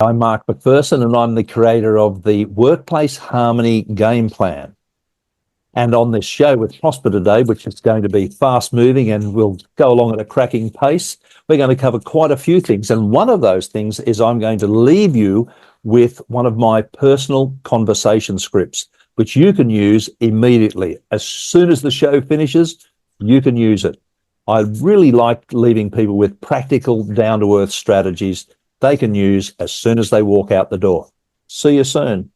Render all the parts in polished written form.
I'm Mark McPherson, and I'm the creator of the Workplace Harmony Game Plan. And on this show with Prosper today, which is going to be fast moving and will go along at a cracking pace, we're going to cover quite a few things. And one of those things is I'm going to leave you with one of my personal conversation scripts, which you can use immediately. As soon as the show finishes, you can use it. I really like leaving people with practical, down-to-earth strategies they can use as soon as they walk out the door. See you soon.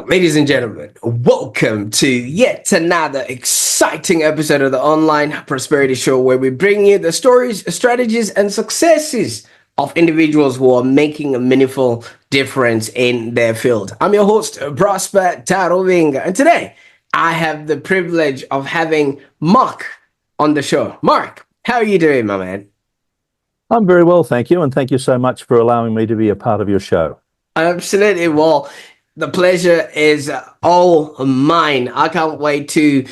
Ladies and gentlemen, welcome to yet another exciting episode of the Online Prosperity Show, where we bring you the stories, strategies, and successes of individuals who are making a meaningful difference in their field. I'm your host, Prosper Taruvinga, and today I have the privilege of having Mark on the show. Mark, how are you doing, my man? I'm very well, thank you, and thank you so much for allowing me to be a part of your show. Absolutely. Well, the pleasure is all mine. I can't wait to,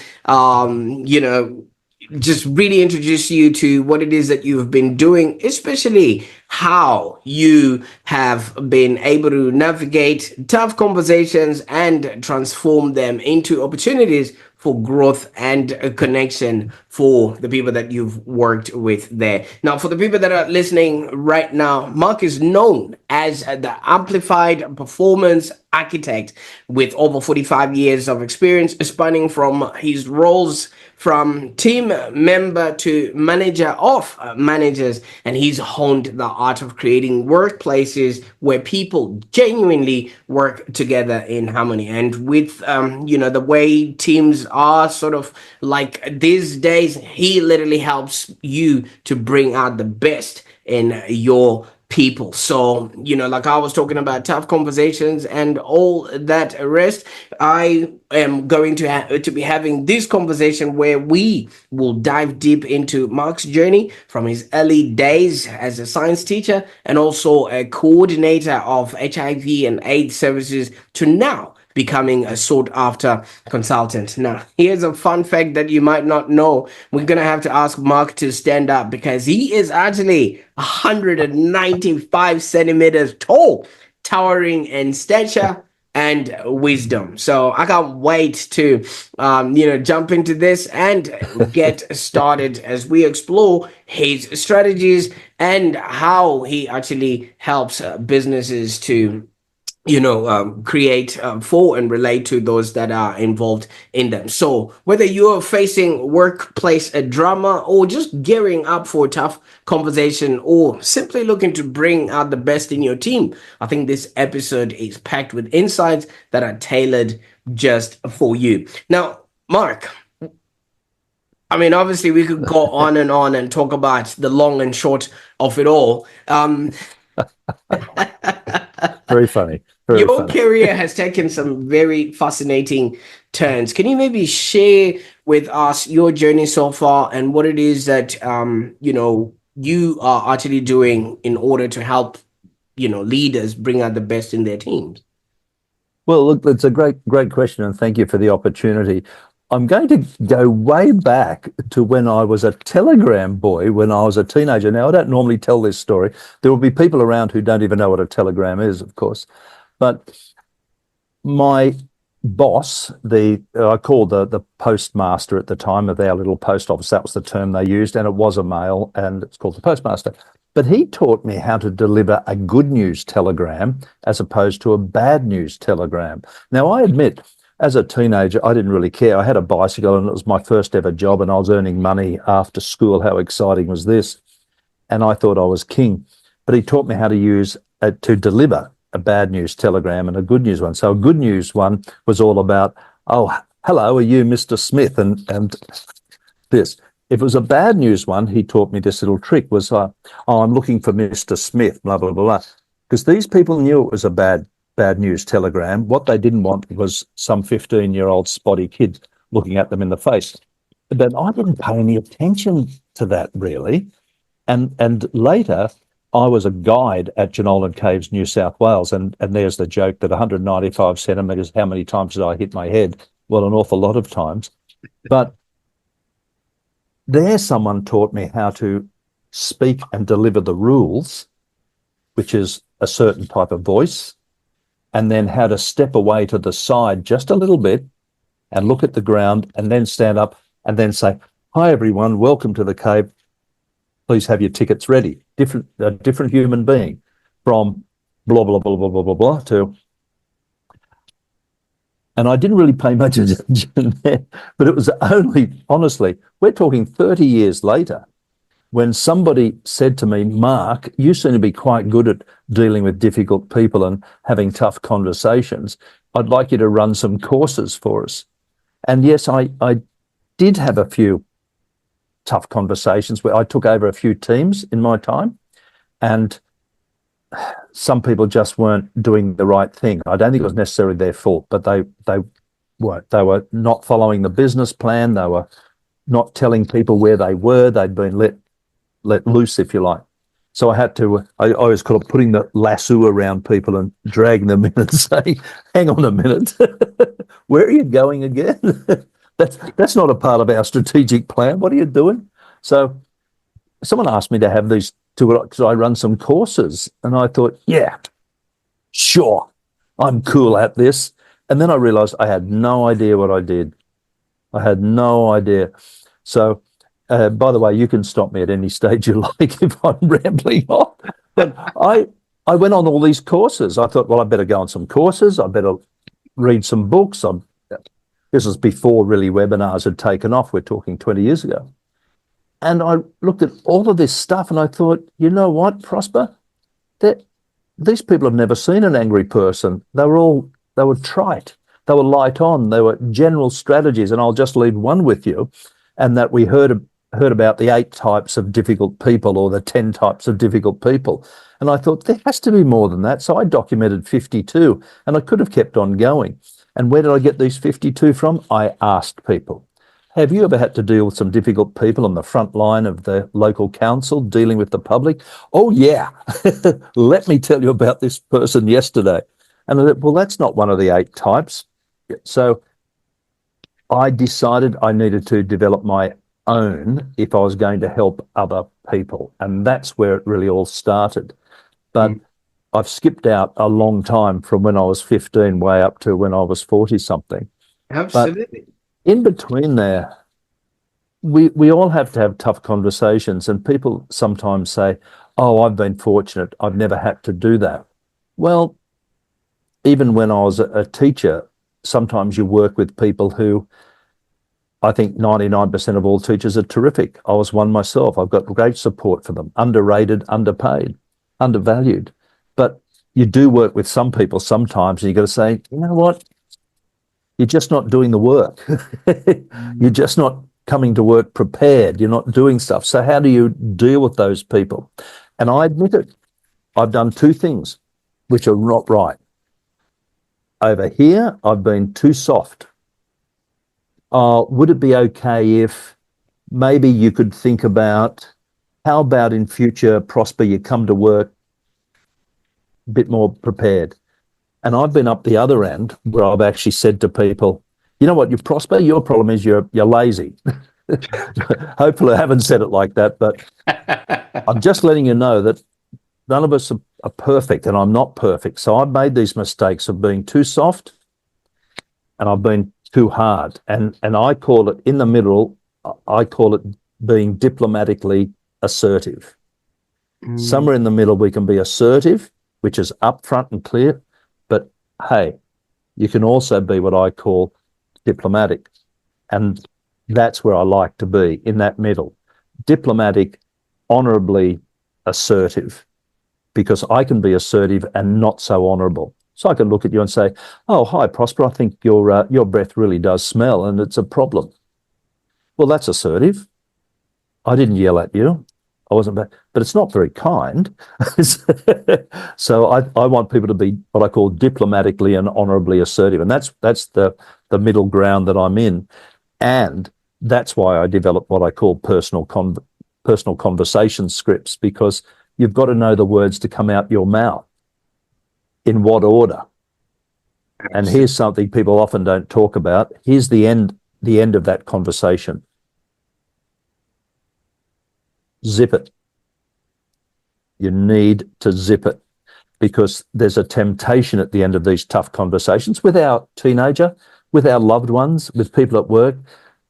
just really introduce you to what it is that you've been doing, especially how you have been able to navigate tough conversations and transform them into opportunities for growth and a connection for the people that you've worked with there. Now, for the people that are listening right now, Mark is known as the Amplified Performance Architect with over 45 years of experience, spanning from his roles from team member to manager of managers, and he's honed the art of creating workplaces where people genuinely work together in harmony. And with the way teams are sort of like these days, he literally helps you to bring out the best in your people. So, like I was talking about tough conversations and all that rest, I am going to be having this conversation where we will dive deep into Mark's journey from his early days as a science teacher and also a coordinator of HIV and AIDS services to now becoming a sought-after consultant. Now, here's a fun fact that you might not know. We're going to have to ask Mark to stand up because he is actually 195 centimeters tall, towering in stature and wisdom. So I can't wait to, jump into this and get started as we explore his strategies and how he actually helps businesses to create for and relate to those that are involved in them. So whether you're facing workplace drama or just gearing up for a tough conversation or simply looking to bring out the best in your team, I think this episode is packed with insights that are tailored just for you. Now, Mark, I mean, obviously we could go on and talk about the long and short of it all. Very funny. Your career has taken some very fascinating turns. Can you maybe share with us your journey so far and what it is that you are actually doing in order to help leaders bring out the best in their teams? Well, look, it's a great question, and thank you for the opportunity. I'm going to go way back to when I was a telegram boy, when I was a teenager. Now, I don't normally tell this story. There will be people around who don't even know what a telegram is, of course. But my boss, I called the postmaster at the time of our little post office. That was the term they used, and it was a male, and it's called the postmaster. But he taught me how to deliver a good news telegram as opposed to a bad news telegram. Now, I admit, as a teenager, I didn't really care. I had a bicycle and it was my first ever job and I was earning money after school. How exciting was this? And I thought I was king. But he taught me how to deliver a bad news telegram and a good news one. So a good news one was all about, oh, hello, are you Mr. Smith? And this. If it was a bad news one, he taught me this little trick was, oh, I'm looking for Mr. Smith, blah, blah, blah, blah. Because these people knew it was a bad news telegram. What they didn't want was some 15-year-old spotty kid looking at them in the face. But I didn't pay any attention to that, really. And later, I was a guide at Jenolan Caves, New South Wales, and there's the joke that 195 centimetres, how many times did I hit my head? Well, an awful lot of times. But there someone taught me how to speak and deliver the rules, which is a certain type of voice, and then how to step away to the side just a little bit and look at the ground and then stand up and then say, "Hi, everyone, welcome to the cave. Please have your tickets ready." A different human being from blah, blah, blah, blah, blah, blah, blah to, and I didn't really pay much attention there, but it was only, honestly, we're talking 30 years later, when somebody said to me, "Mark, you seem to be quite good at dealing with difficult people and having tough conversations. I'd like you to run some courses for us." And yes, I did have a few tough conversations where I took over a few teams in my time, and some people just weren't doing the right thing. I don't think it was necessarily their fault, but they weren't. They were not following the business plan. They were not telling people where they were. They'd been let loose, if you like. So I had to, I always call it putting the lasso around people and dragging them in and saying, "Hang on a minute, where are you going again? That's not a part of our strategic plan. What are you doing?" So someone asked me to have these because I run some courses, and I thought, yeah, sure, I'm cool at this. And then I realized I had no idea what I did. I had no idea. So, by the way, you can stop me at any stage you like if I'm rambling on. But I went on all these courses. I thought, well, I better go on some courses. I better read some books. This was before really webinars had taken off. We're talking 20 years ago. And I looked at all of this stuff and I thought, you know what, Prosper? That these people have never seen an angry person. They were trite. They were light on. They were general strategies. And I'll just leave one with you, and that we heard about the 8 types of difficult people or the 10 types of difficult people. And I thought there has to be more than that. So I documented 52, and I could have kept on going. And where did I get these 52 from? I asked people. Have you ever had to deal with some difficult people on the front line of the local council dealing with the public? Oh, yeah. Let me tell you about this person yesterday. And I thought, well, that's not one of the 8 types. So I decided I needed to develop my own if I was going to help other people. And that's where it really all started. But I've skipped out a long time from when I was 15 way up to when I was 40 something. Absolutely. But in between there, we all have to have tough conversations, and people sometimes say, "Oh, I've been fortunate. I've never had to do that." Well, even when I was a teacher, sometimes you work with people who, I think 99% of all teachers are terrific. I was one myself. I've got great support for them. Underrated, underpaid, undervalued. But you do work with some people sometimes, and you've got to say, you know what? You're just not doing the work. You're just not coming to work prepared. You're not doing stuff. So how do you deal with those people? And I admit it. I've done 2 things which are not right. Over here, I've been too soft. Would it be okay if maybe you could think about, how about in future, Prosper, you come to work a bit more prepared? And I've been up the other end where I've actually said to people, you know what, you Prosper, your problem is you're lazy. Hopefully I haven't said it like that, but I'm just letting you know that none of us are perfect, and I'm not perfect. So I've made these mistakes of being too soft, and I've been too hard. And I call it, in the middle, I call it being diplomatically assertive. Somewhere in the middle, we can be assertive, which is upfront and clear, but hey, you can also be what I call diplomatic. And that's where I like to be, in that middle. Diplomatic, honorably assertive, because I can be assertive and not so honorable. So I can look at you and say, "Oh, hi, Prosper, I think your breath really does smell and it's a problem." Well, that's assertive. I didn't yell at you. I wasn't bad, but it's not very kind. So I want people to be what I call diplomatically and honorably assertive. And that's the middle ground that I'm in. And that's why I developed what I call personal conversation scripts, because you've got to know the words to come out your mouth, in what order. And here's something people often don't talk about. Here's the end of that conversation. zip it. You need to zip it, because there's a temptation at the end of these tough conversations with our teenager, with our loved ones, with people at work,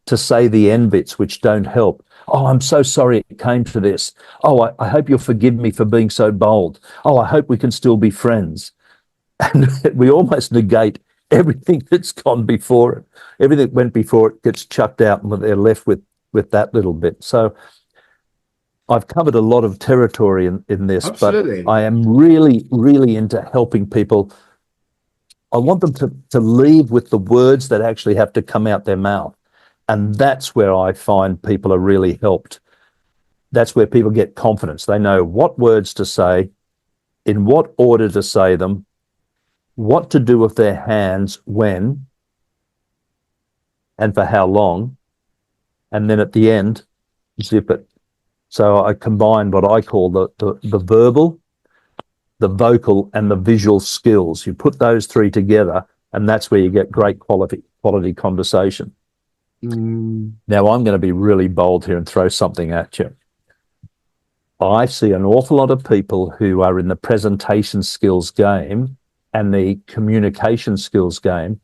to say the end bits which don't help. Oh, I'm so sorry it came to this. Oh, I hope you'll forgive me for being so bold. Oh, I hope we can still be friends. And we almost negate everything that's gone before it. Everything that went before it gets chucked out, and they're left with that little bit. So I've covered a lot of territory in this, but Absolutely. I am really, really into helping people. I want them to leave with the words that actually have to come out their mouth. And that's where I find people are really helped. That's where people get confidence. They know what words to say, in what order to say them, what to do with their hands, when, and for how long. And then at the end, zip it. So I combine what I call the verbal, the vocal, and the visual skills. You put those three together, and that's where you get great quality conversation. Now, I'm going to be really bold here and throw something at you. I see an awful lot of people who are in the presentation skills game and the communication skills game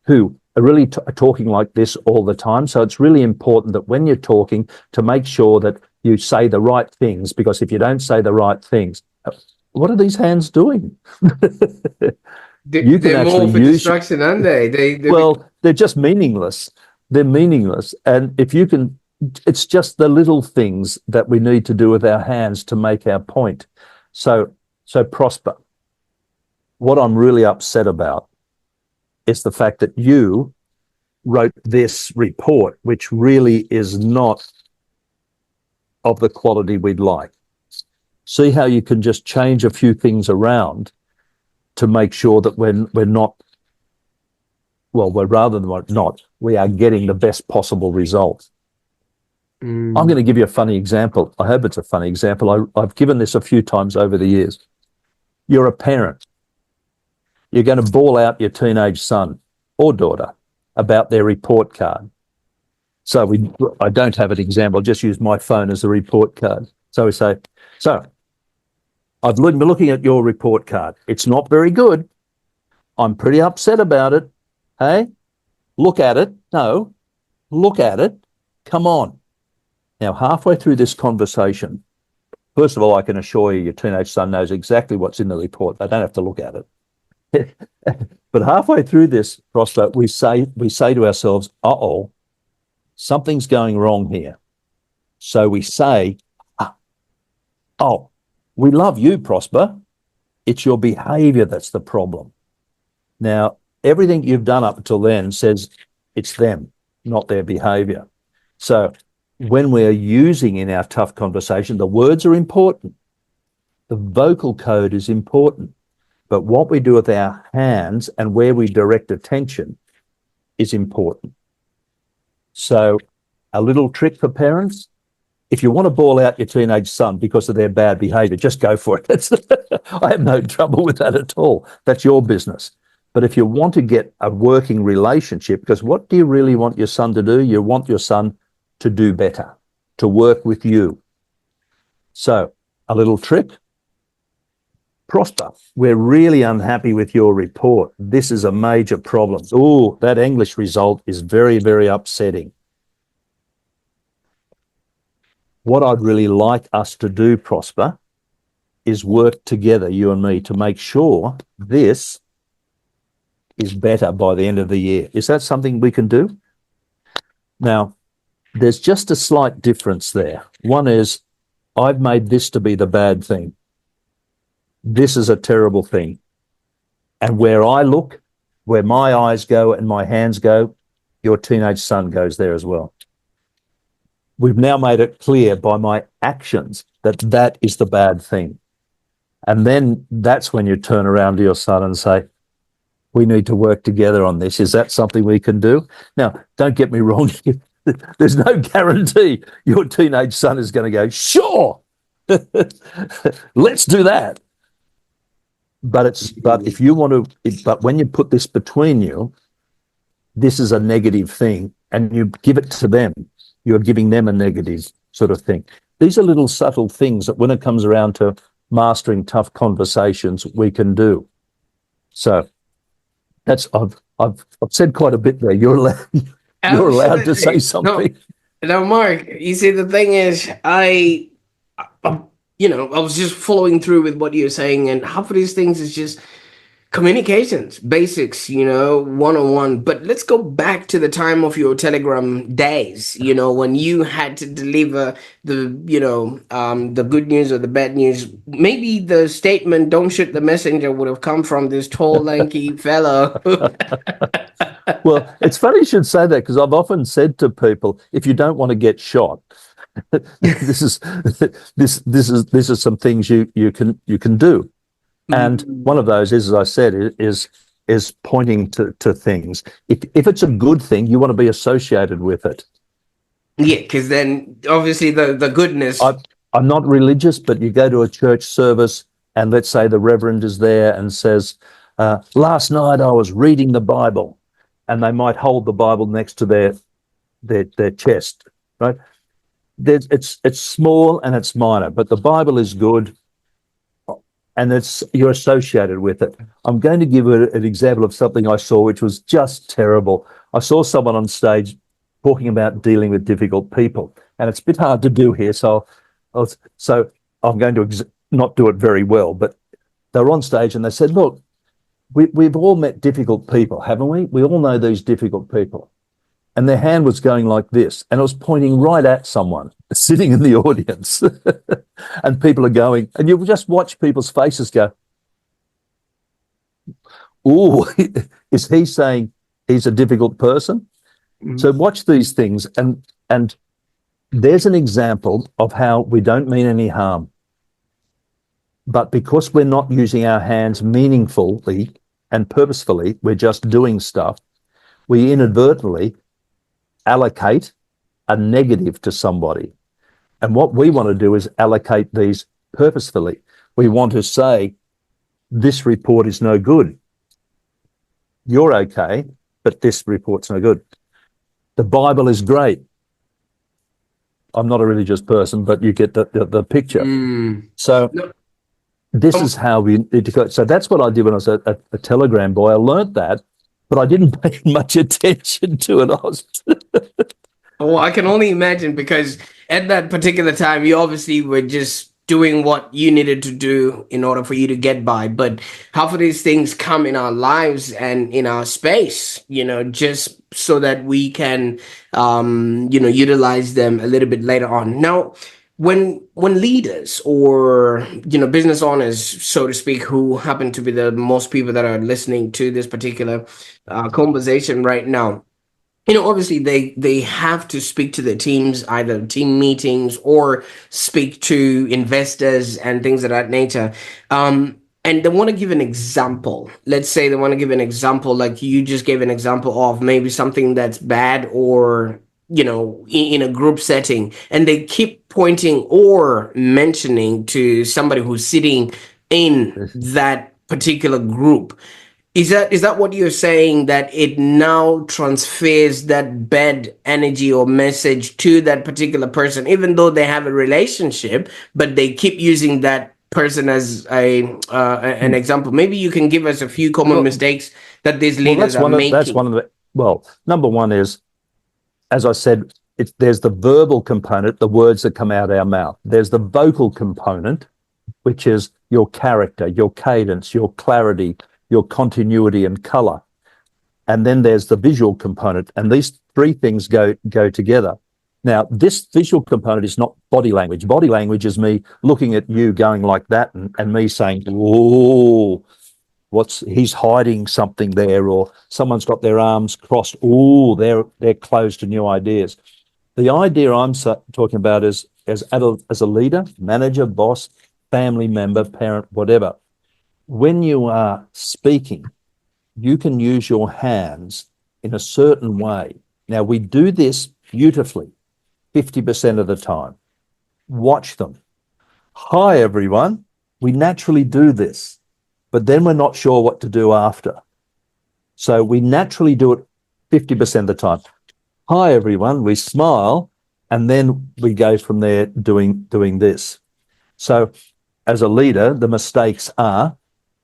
who are really talking like this all the time. So it's really important that when you're talking, to make sure that you say the right things, because if you don't say the right things, what are these hands doing? You can They're more actually of a use, distraction, aren't they? well, they're just meaningless. They're meaningless. And if you can, it's just the little things that we need to do with our hands to make our point. So Prosper, what I'm really upset about is the fact that you wrote this report, which really is not of the quality we'd like. See how you can just change a few things around to make sure that we're not, well, we're rather than not, we are getting the best possible result. I'm going to give you a funny example. I hope it's a funny example. I've given this a few times over the years. You're a parent. You're going to bawl out your teenage son or daughter about their report card. So I don't have an example. I'll just use my phone as a report card. So we say, so I've been looking at your report card. It's not very good. I'm pretty upset about it. Hey, look at it. No, look at it. Come on. Now, halfway through this conversation, first of all, I can assure you your teenage son knows exactly what's in the report. They don't have to look at it. But halfway through this, Prosper, we say to ourselves, uh-oh, something's going wrong here. So we say, oh, we love you, Prosper. It's your behavior that's the problem. Now, everything you've done up until then says it's them, not their behavior. So when we're using in our tough conversation, the words are important. The vocal code is important. But what we do with our hands and where we direct attention is important. So a little trick for parents, if you want to bawl out your teenage son because of their bad behavior, just go for it. I have no trouble with that at all. That's your business. But if you want to get a working relationship, because what do you really want your son to do? You want your son to do better, to work with you. So a little trick. Prosper, we're really unhappy with your report. This is a major problem. Oh, that English result is very, very upsetting. What I'd really like us to do, Prosper, is work together, you and me, to make sure this is better by the end of the year. Is that something we can do? Now, there's just a slight difference there. One is, I've made this to be the bad thing. This is a terrible thing. And where I look, where my eyes go and my hands go, your teenage son goes there as well. We've now made it clear by my actions that that is the bad thing. And then that's when you turn around to your son and say, we need to work together on this. Is that something we can do? Now, don't get me wrong. There's no guarantee your teenage son is going to go, sure, let's do that. But if you want to, but when you put this between you, this is a negative thing, and you give it to them, you're giving them a negative sort of thing. these are little subtle things that when it comes around to mastering tough conversations, we can do. So that's I've said quite a bit there. You're allowed to say Absolutely. No, something. now, Mark, you see, the thing is, I was just following through with what you're saying, and half of these things is just communications, basics, one on one. But let's go back to the time of your Telegram days, when you had to deliver the good news or the bad news. Maybe the statement, "Don't shoot the messenger," would have come from this tall, lanky fellow. Well, it's funny you should say that because I've often said to people, if you don't want to get shot, this is this is some things you can do. And one of those is, as I said, is pointing to things. If it's a good thing, you want to be associated with it. Yeah, because then obviously the goodness. I'm not religious, but you go to a church service and let's say the reverend is there and says, last night I was reading the Bible, and they might hold the Bible next to their chest, right? It's small and it's minor, but the Bible is good, and you're associated with it. I'm going to give an example of something I saw which was just terrible. I saw someone on stage talking about dealing with difficult people, and it's a bit hard to do here, so I'm going to not do it very well. But they were on stage and they said, "Look, we've all met difficult people, haven't we? We all know these difficult people." And their hand was going like this, and it was pointing right at someone sitting in the audience. And people are going, and you just watch people's faces go, "Oh, is he saying he's a difficult person?" So watch these things, and there's an example of how we don't mean any harm, but because we're not using our hands meaningfully and purposefully, we're just doing stuff, we inadvertently allocate a negative to somebody. And what we want to do is allocate these purposefully. We want to say, this report is no good. You're okay, but this report's no good. The Bible is great. I'm not a religious person, but you get the picture. So this is how we need to go. So that's what I did when I was a Telegram boy. I learned that, but I didn't pay much attention to it. Oh, I can only imagine, because at that particular time, you obviously were just doing what you needed to do in order for you to get by. But half of these things come in our lives and in our space, just so that we can, utilize them a little bit later on. Now, when leaders or business owners, so to speak, who happen to be the most people that are listening to this particular conversation right now, obviously they have to speak to their teams, either team meetings or speak to investors and things of that nature. And they want to give an example. Let's say they want to give an example, like you just gave an example of maybe something that's bad, or in a group setting, and they keep pointing or mentioning to somebody who's sitting in that particular group. Is that what you're saying, that it now transfers that bad energy or message to that particular person, even though they have a relationship, but they keep using that person as an example? Maybe you can give us a few common mistakes that these leaders are making. That's one of the, well, number one is, as I said, there's the verbal component, the words that come out of our mouth. There's the vocal component, which is your character, your cadence, your clarity, your continuity and color. And then there's the visual component, and these three things go together. Now, this visual component is not body language. Body language is me looking at you going like that, and me saying, "Oh, he's hiding something there," or someone's got their arms crossed. "Oh, they're closed to new ideas." The idea I'm talking about is as a leader, manager, boss, family member, parent, whatever. When you are speaking, you can use your hands in a certain way. Now, we do this beautifully 50% of the time. Watch them. "Hi, everyone." We naturally do this, but then we're not sure what to do after. So we naturally do it 50% of the time. "Hi, everyone." We smile, And then we go from there doing this. So as a leader, the mistakes are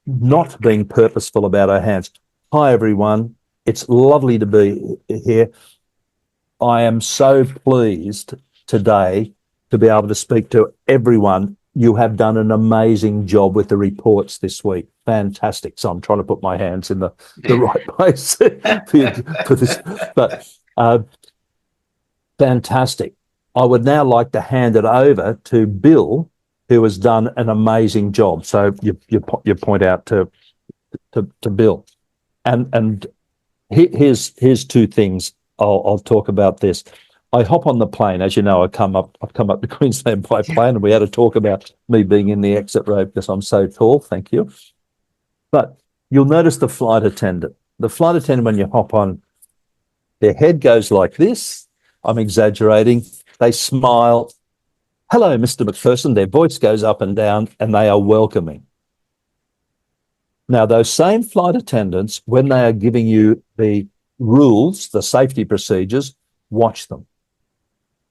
not being purposeful about our hands. Hi, everyone. It's lovely to be here. I am so pleased today to be able to speak to everyone. You have done an amazing job with the reports this week. Fantastic. So I'm trying to put my hands in the right place for this. But fantastic. I would now like to hand it over to Bill, who has done an amazing job. So you point out to Bill, and here's two things. I'll talk about this. I hop on the plane, as you know. I've come up to Queensland by plane, and we had a talk about me being in the exit row because I'm so tall. Thank you. But you'll notice the flight attendant. The flight attendant, when you hop on, their head goes like this. I'm exaggerating. They smile. Hello, Mr. McPherson. Their voice goes up and down, and they are welcoming. Now, those same flight attendants, when they are giving you the rules, the safety procedures, watch them.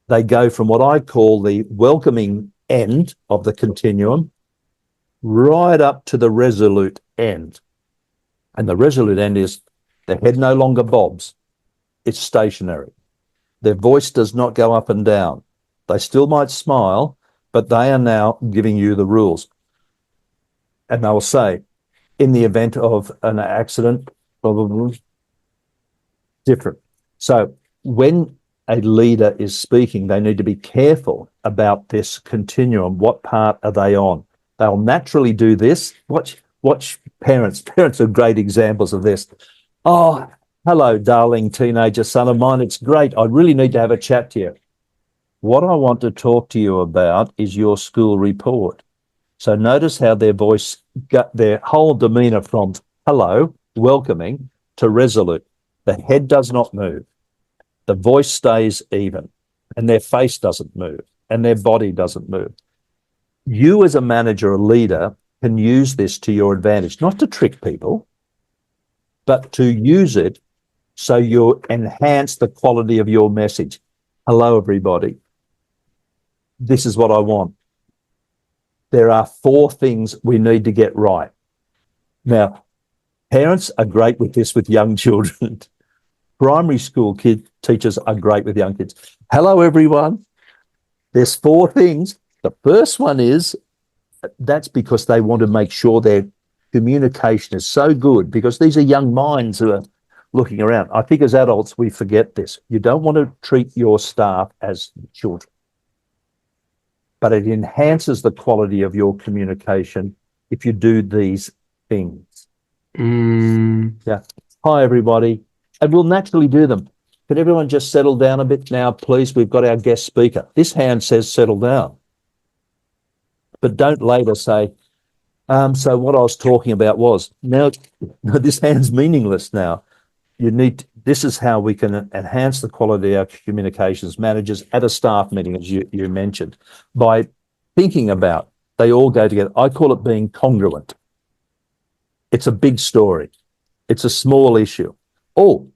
They go from what I call the welcoming end of the continuum right up to the resolute end. And the resolute end is the head no longer bobs. It's stationary. Their voice does not go up and down. They still might smile, but they are now giving you the rules. And they will say, in the event of an accident, blah, blah, blah, different. So when a leader is speaking, they need to be careful about this continuum. What part are they on? They'll naturally do this. Watch parents. Parents are great examples of this. Oh, hello, darling teenager son of mine. It's great. I really need to have a chat to you. What I want to talk to you about is your school report. So notice how their voice got their whole demeanor from hello, welcoming, to resolute. The head does not move. The voice stays even, and their face doesn't move, and their body doesn't move. You as a manager or leader can use this to your advantage, not to trick people, but to use it so you enhance the quality of your message. Hello, everybody. This is what I want. There are 4 things we need to get right. Now, parents are great with this with young children. Primary school teachers are great with young kids. Hello, everyone. There's 4 things. The first one is that's because they want to make sure their communication is so good, because these are young minds who are looking around. I think as adults, we forget this. You don't want to treat your staff as children, but it enhances the quality of your communication if you do these things. Yeah. Hi, everybody. And we'll naturally do them. Can everyone just settle down a bit now, please? We've got our guest speaker. This hand says settle down. But don't later say, so what I was talking about was, now this hand's meaningless now. This is how we can enhance the quality of our communications managers at a staff meeting, as you mentioned, by thinking about, they all go together. I call it being congruent. It's a big story. It's a small issue. Oh,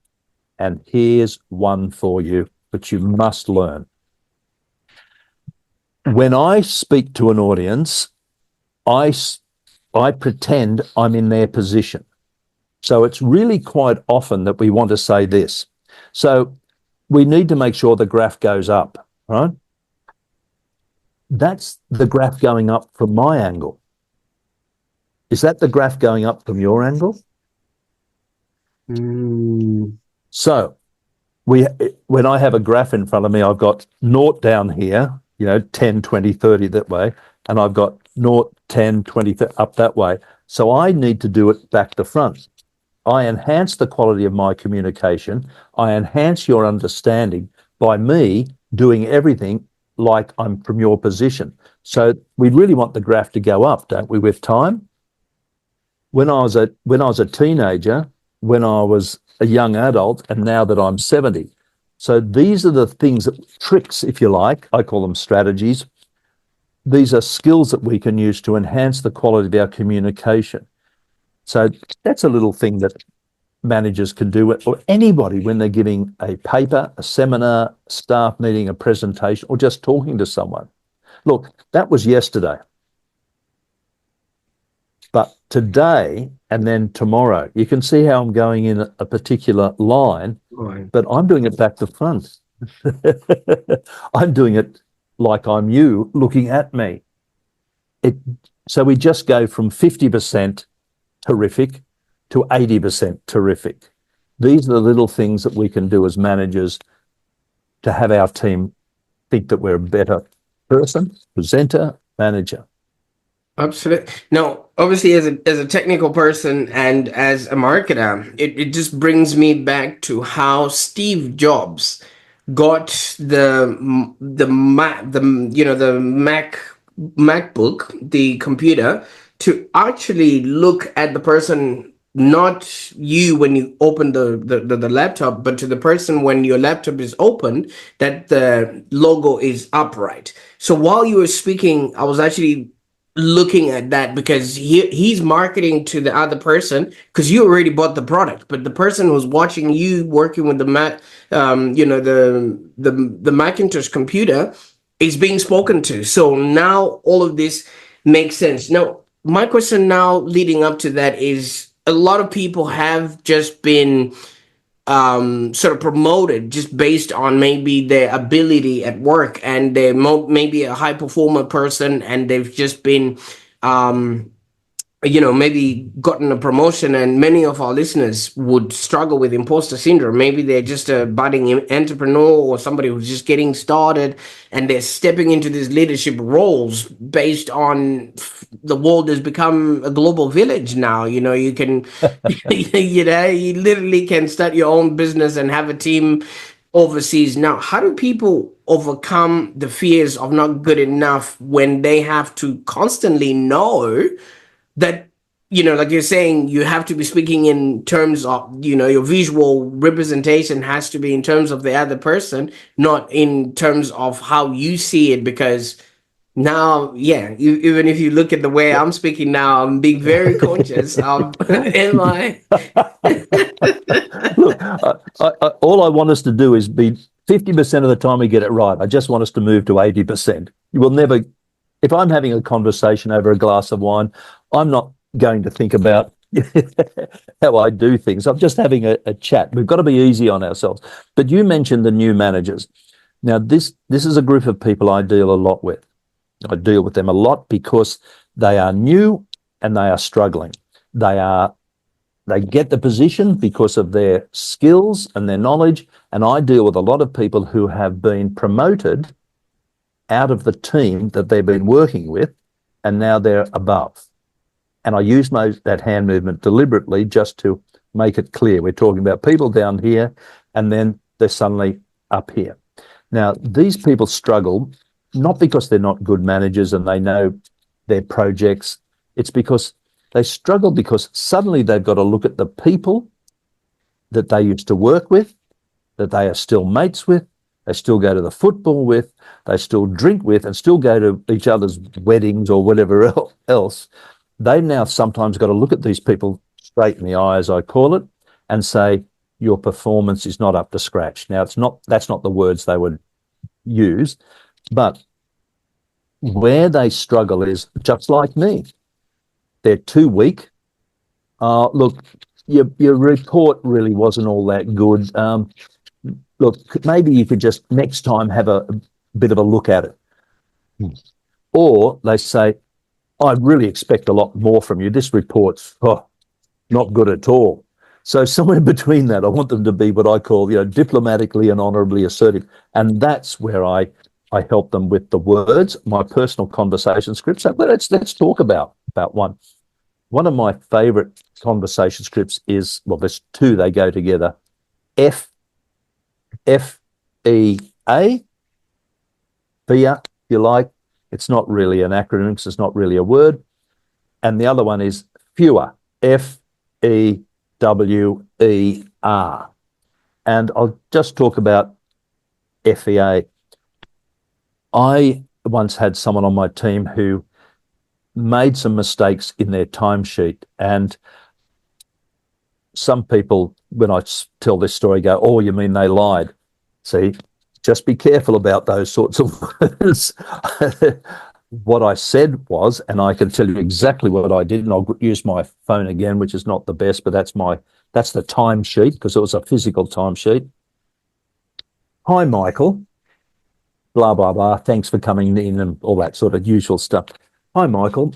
and here's one for you, which you must learn. When I speak to an audience, I pretend I'm in their position. So it's really quite often that we want to say this. So we need to make sure the graph goes up, right? That's the graph going up from my angle. Is that the graph going up from your angle? So when I have a graph in front of me, I've got 0 down here, 10, 20, 30 that way, and I've got 0, 10, 20 up that way. So I need to do it back to front. I enhance the quality of my communication. I enhance your understanding by me doing everything like I'm from your position. So we really want the graph to go up, don't we, with time? When I was a teenager, when I was a young adult, and now that I'm 70. So these are the things, tricks, if you like, I call them strategies. These are skills that we can use to enhance the quality of our communication. So that's a little thing that managers can do it, or anybody when they're giving a paper, a seminar, staff meeting, a presentation, or just talking to someone. Look, that was yesterday. But today and then tomorrow, you can see how I'm going in a particular line, Right. but I'm doing it back to front. I'm doing it like I'm you looking at me. So we just go from 50% terrific to 80% terrific. These are the little things that we can do as managers to have our team think that we're a better person, presenter, manager. Absolutely. Now, obviously, as a technical person and as a marketer, it just brings me back to how Steve Jobs got the MacBook, the computer, to actually look at the person, not you when you open the laptop, but to the person when your laptop is open, that the logo is upright. So while you were speaking, I was actually looking at that because he's marketing to the other person because you already bought the product, but the person who's watching you working with the the Macintosh computer is being spoken to. So now all of this makes sense. Now, my question now leading up to that is, a lot of people have just been sort of promoted just based on maybe their ability at work, and they're maybe a high performer person, and they've just been um, maybe gotten a promotion. And many of our listeners would struggle with imposter syndrome. Maybe they're just a budding entrepreneur or somebody who's just getting started, and they're stepping into these leadership roles based on the world has become a global village now. You can you literally can start your own business and have a team overseas. Now, how do people overcome the fears of not good enough when they have to constantly know that, like you're saying, you have to be speaking in terms of, your visual representation has to be in terms of the other person, not in terms of how you see it? Because now, yeah, even if you look at the way I'm speaking now, I'm being very conscious of am I Look, all I want us to do is be 50% of the time we get it right. I just want us to move to 80%. You will never, if I'm having a conversation over a glass of wine, I'm not going to think about how I do things. I'm just having a chat. We've got to be easy on ourselves. But you mentioned the new managers. Now, this is a group of people I deal a lot with. I deal with them a lot because they are new and they are struggling. They get the position because of their skills and their knowledge. And I deal with a lot of people who have been promoted out of the team that they've been working with, and now they're above. And I use that hand movement deliberately just to make it clear. We're talking about people down here, and then they're suddenly up here. Now, these people struggle not because they're not good managers and they know their projects. It's because they struggle because suddenly they've got to look at the people that they used to work with, that they are still mates with, they still go to the football with, they still drink with, and still go to each other's weddings or whatever else. They've now sometimes got to look at these people straight in the eye, as I call it, and say, your performance is not up to scratch. Now, that's not the words they would use, but where they struggle is just like me. They're too weak. Look, your report really wasn't all that good. Look, maybe you could just next time have a bit of a look at it. Or they say, I really expect a lot more from you. This report's not good at all. So somewhere between that, I want them to be what I call, diplomatically and honorably assertive. And that's where I help them with the words, my personal conversation scripts. So let's talk about one. One of my favorite conversation scripts is, well, there's two, they go together. F-E-A, FIA, if you like. It's not really an acronym, because it's not really a word. And the other one is fewer, F-E-W-E-R. And I'll just talk about FEA. I once had someone on my team who made some mistakes in their timesheet, and some people, when I tell this story, go, "Oh, you mean they lied?" See, just be careful about those sorts of words. What I said was, and I can tell you exactly what I did, and I'll use my phone again, which is not the best, but that's the timesheet, because it was a physical timesheet. "Hi, Michael, blah, blah, blah. Thanks for coming in," and all that sort of usual stuff. "Hi, Michael.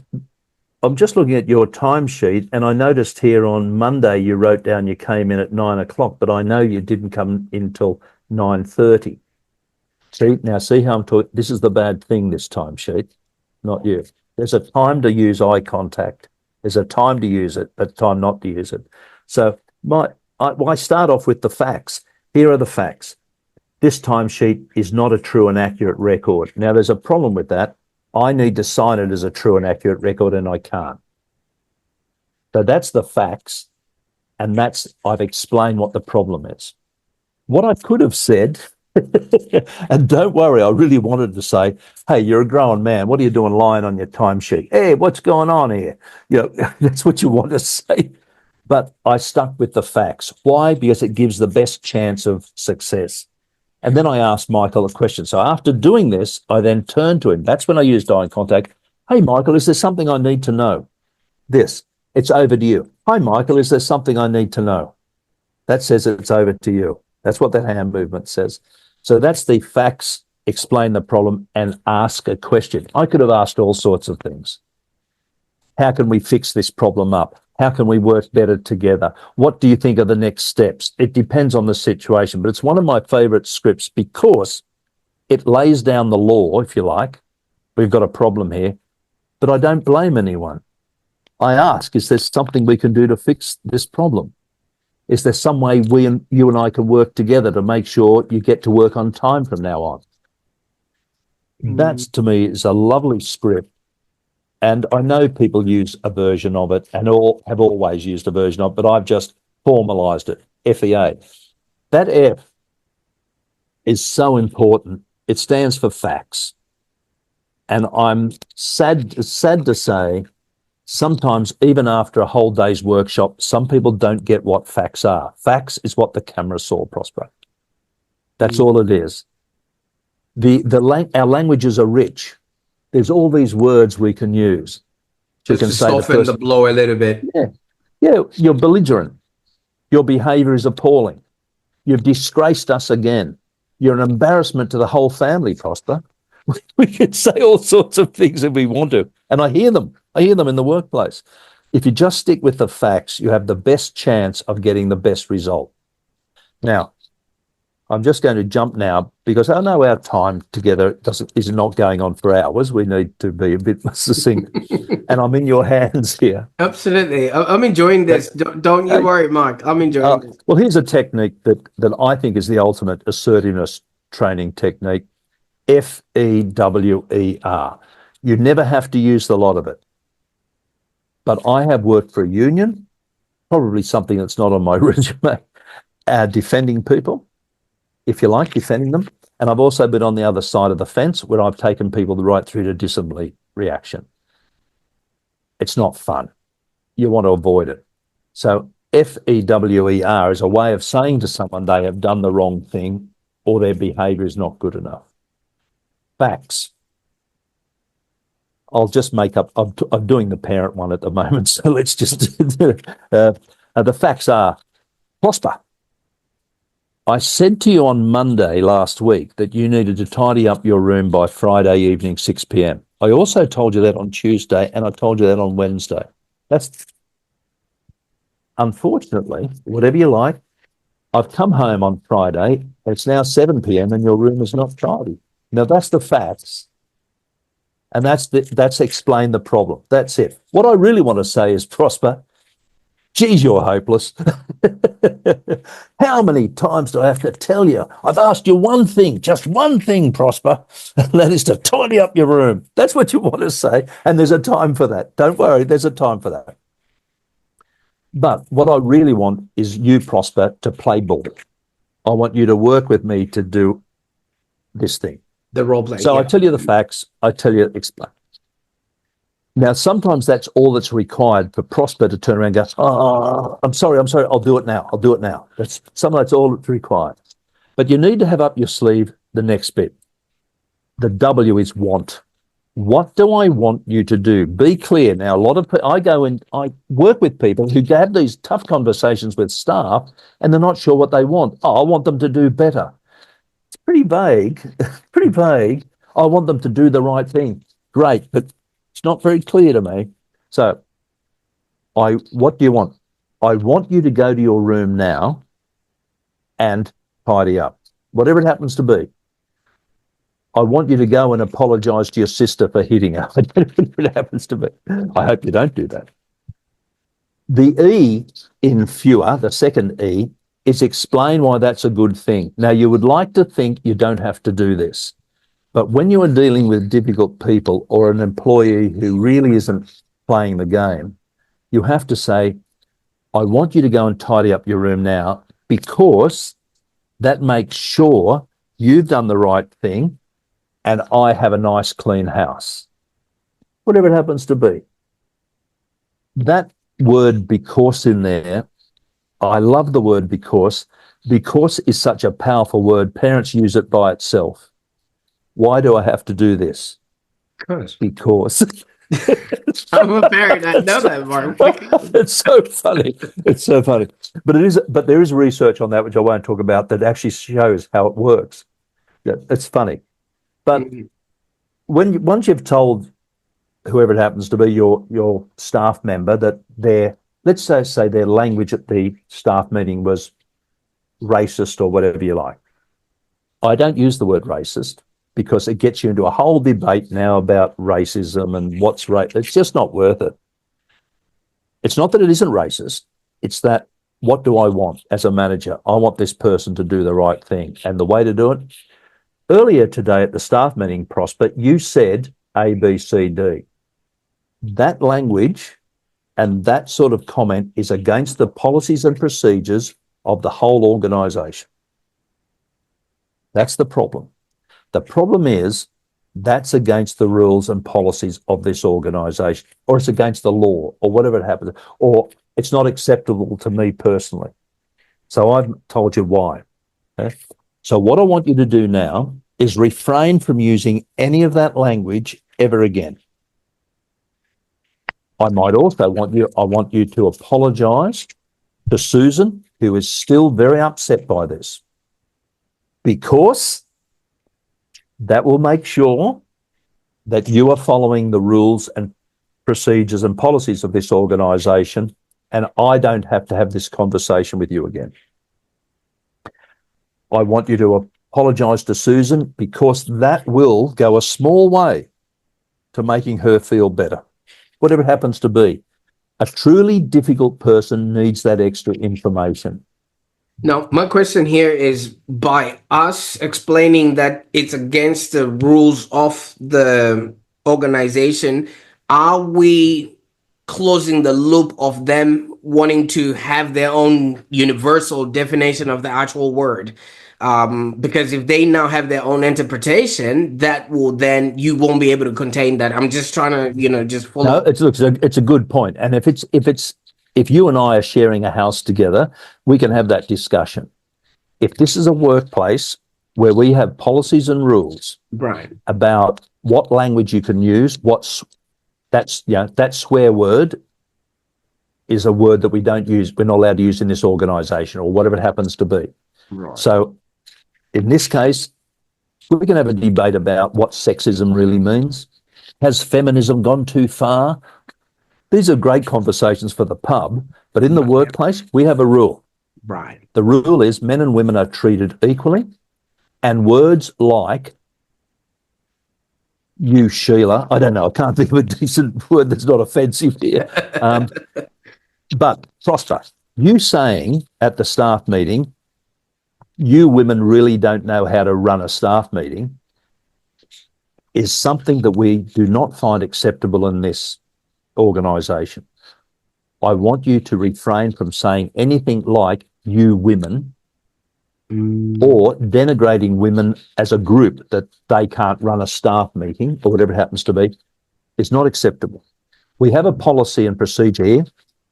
I'm just looking at your timesheet, and I noticed here on Monday you wrote down you came in at 9 o'clock, but I know you didn't come in till 9:30. See how I'm talking? This is the bad thing, this timesheet, not you. There's a time to use eye contact. There's a time to use it, but time not to use it. So I start off with the facts. Here are the facts. This timesheet is not a true and accurate record. Now, there's a problem with that. I need to sign it as a true and accurate record, and I can't. So that's the facts, and I've explained what the problem is. What I could have said, and don't worry, I really wanted to say, "Hey, you're a grown man. What are you doing lying on your timesheet? Hey, what's going on here?" That's what you want to say. But I stuck with the facts. Why? Because it gives the best chance of success. And then I asked Michael a question. So after doing this, I then turned to him. That's when I used eye contact. "Hey, Michael, is there something I need to know?" This, it's over to you. "Hi, Michael, is there something I need to know?" That says it's over to you. That's what that hand movement says. So that's the facts, explain the problem, and ask a question. I could have asked all sorts of things. How can we fix this problem up? How can we work better together? What do you think are the next steps? It depends on the situation, but it's one of my favorite scripts because it lays down the law, if you like. We've got a problem here, but I don't blame anyone. I ask, is there something we can do to fix this problem? Is there some way you and I can work together to make sure you get to work on time from now on? That, to me, is a lovely script. And I know people use a version of it and all have always used a version of it, but I've just formalized it, FEA. That F is so important. It stands for facts. And I'm sad to say, sometimes even after a whole day's workshop, some people don't get what facts are. Facts is what the camera saw, Prosper. That's all it is. Our languages are rich. There's all these words we can use. Just to soften the blow a little bit. Yeah, you're belligerent. Your behavior is appalling. You've disgraced us again. You're an embarrassment to the whole family, Prosper. We can say all sorts of things if we want to. And I hear them. I hear them in the workplace. If you just stick with the facts, you have the best chance of getting the best result. Now, I'm just going to jump now because I know our time together is not going on for hours. We need to be a bit succinct. And I'm in your hands here. Absolutely. I'm enjoying this. Don't you worry, Mark. I'm enjoying this. Well, here's a technique that I think is the ultimate assertiveness training technique. FEWER. You never have to use the lot of it. But I have worked for a union, probably something that's not on my resume, defending people, if you like, defending them. And I've also been on the other side of the fence where I've taken people right through to disciplinary reaction. It's not fun. You want to avoid it. So FEWER is a way of saying to someone they have done the wrong thing or their behavior is not good enough. Facts. I'll just make up, I'm doing the parent one at the moment, so let's just, the facts are, Prosper, I said to you on Monday last week that you needed to tidy up your room by Friday evening, 6 p.m. I also told you that on Tuesday, and I told you that on Wednesday. That's, unfortunately, whatever you like, I've come home on Friday, it's now 7 p.m. and your room is not tidy. Now, that's the facts. And that's explained the problem. That's it. What I really want to say is, Prosper, geez, you're hopeless. How many times do I have to tell you? I've asked you one thing, just one thing, Prosper, and that is to tidy up your room. That's what you want to say. And there's a time for that. Don't worry, there's a time for that. But what I really want is you, Prosper, to play ball. I want you to work with me to do this thing. The role play. So yeah. I tell you the facts, I tell you explain. Now, sometimes that's all that's required for Prosper to turn around and go, oh, I'm sorry, I'll do it now. Sometimes that's all that's required. But you need to have up your sleeve the next bit. The W is want. What do I want you to do? Be clear. Now, a lot of I go and I work with people who have these tough conversations with staff and they're not sure what they want. Oh, I want them to do better. It's pretty vague, pretty vague. I want them to do the right thing. Great, but it's not very clear to me. So, what do you want? I want you to go to your room now and tidy up, whatever it happens to be. I want you to go and apologise to your sister for hitting her, whatever it happens to be. I hope you don't do that. The E in fewer, the second E, is explain why that's a good thing. Now, you would like to think you don't have to do this, but when you are dealing with difficult people or an employee who really isn't playing the game, you have to say, I want you to go and tidy up your room now because that makes sure you've done the right thing and I have a nice clean house. Whatever it happens to be. That word because in there, I love the word because. Because is such a powerful word. Parents use it by itself. Why do I have to do this? Because. I'm a parent. I know that, Mark. It's so funny. It's so funny. But there is research on that, which I won't talk about, that actually shows how it works. Yeah, it's funny. But once you've told whoever it happens to be, your staff member, that let's say their language at the staff meeting was racist or whatever you like. I don't use the word racist because it gets you into a whole debate now about racism and what's right. It's just not worth it. It's not that it isn't racist. It's that, what do I want as a manager? I want this person to do the right thing. And the way to do it, earlier today at the staff meeting, Prosper, you said A, B, C, D. That language and that sort of comment is against the policies and procedures of the whole organisation. That's the problem. The problem is that's against the rules and policies of this organisation, or it's against the law, or whatever it happens, or it's not acceptable to me personally. So I've told you why. Okay? So what I want you to do now is refrain from using any of that language ever again. I might also want you to apologise to Susan, who is still very upset by this, because that will make sure that you are following the rules and procedures and policies of this organisation, and I don't have to have this conversation with you again. I want you to apologise to Susan because that will go a small way to making her feel better, whatever it happens to be. A truly difficult person needs that extra information. Now, my question here is, by us explaining that it's against the rules of the organization, are we closing the loop of them wanting to have their own universal definition of the actual word? Because if they now have their own interpretation, that will then, you won't be able to contain that. I'm just trying to, just follow. No, it's a good point. And if you and I are sharing a house together, we can have that discussion. If this is a workplace where we have policies and rules Right. about what language you can use, that swear word is a word that we don't use, we're not allowed to use in this organisation, or whatever it happens to be. Right. So in this case, we can have a debate about what sexism really means. Has feminism gone too far? These are great conversations for the pub, but in the workplace, we have a rule. Right. The rule is men and women are treated equally, and words like you, Sheila, I don't know, I can't think of a decent word that's not offensive here. But Prosper, you saying at the staff meeting, you women really don't know how to run a staff meeting, is something that we do not find acceptable in this organisation. I want you to refrain from saying anything like you women or denigrating women as a group, that they can't run a staff meeting or whatever it happens to be. It's not acceptable. We have a policy and procedure here,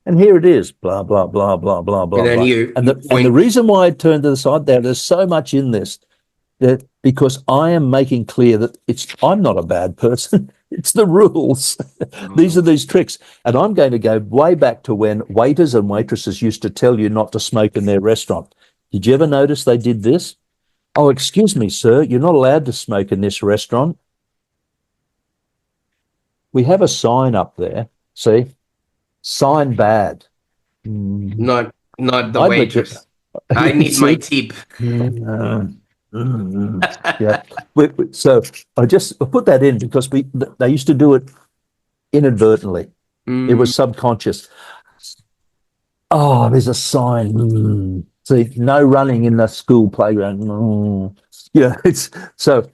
and here it is, blah, blah, blah, blah, blah, And blah, then blah. you And you the point. reason why I turned to the side there's so much in this that because I am making clear that I'm not a bad person. It's the rules. These are these tricks. And I'm going to go way back to when waiters and waitresses used to tell you not to smoke in their restaurant. Did you ever notice they did this? Oh, excuse me, sir, you're not allowed to smoke in this restaurant. We have a sign up there. See, sign bad. Mm, Not the I bet you. waitress. I need my See, tip. yeah. So I just put that in because they used to do it inadvertently. It Mm, was subconscious. Oh, there's a sign. See, no running in the school playground. Yeah, it's so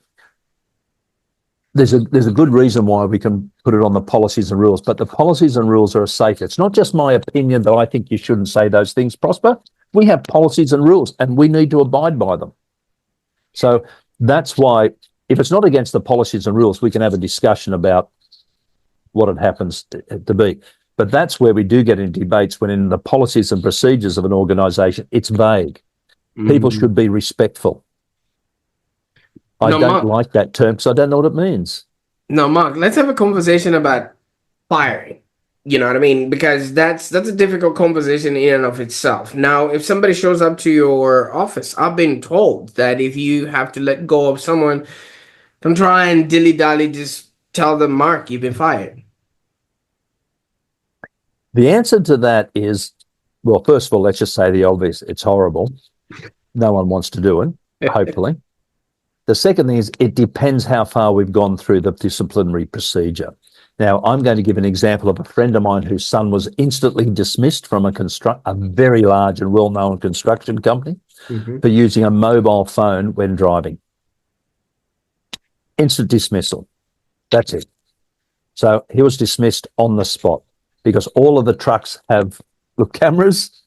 there's a good reason why we can put it on the policies and rules, but the policies and rules are safe. It's not just my opinion that I think you shouldn't say those things, Prosper. We have policies and rules and we need to abide by them. So that's why if it's not against the policies and rules, we can have a discussion about what it happens to be. But that's where we do get into debates when in the policies and procedures of an organisation, it's vague. People mm. should be respectful. I No, don't Mark. like that term because I don't know what it means. No, Mark. Let's have a conversation about firing. You know what I mean? Because that's a difficult conversation in and of itself. Now, if somebody shows up to your office, I've been told that if you have to let go of someone, don't try and dilly-dally, just tell them, Mark, you've been fired. The answer to that is, well, first of all, let's just say the obvious. It's horrible. No one wants to do it, hopefully. The second thing is it depends how far we've gone through the disciplinary procedure. Now, I'm going to give an example of a friend of mine whose son was instantly dismissed from a very large and well-known construction company Mhm. for using a mobile phone when driving. Instant dismissal. That's it. So he was dismissed on the spot because all of the trucks have cameras.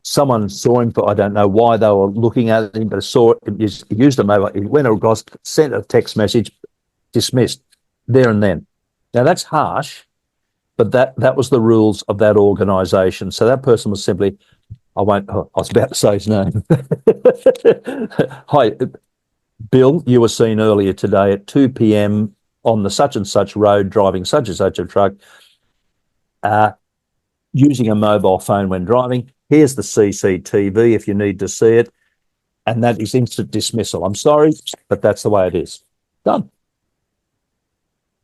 Someone saw him for, I don't know why they were looking at him, but saw him, he used a mobile, he went across, sent a text message, dismissed there and then. Now that's harsh, but that was the rules of that organisation. So that person was simply, I was about to say his name. Hi, Bill, you were seen earlier today at 2 p.m. on the such and such road driving such and such a truck, using a mobile phone when driving. Here's the CCTV if you need to see it. And that is instant dismissal. I'm sorry, but that's the way it is. Done.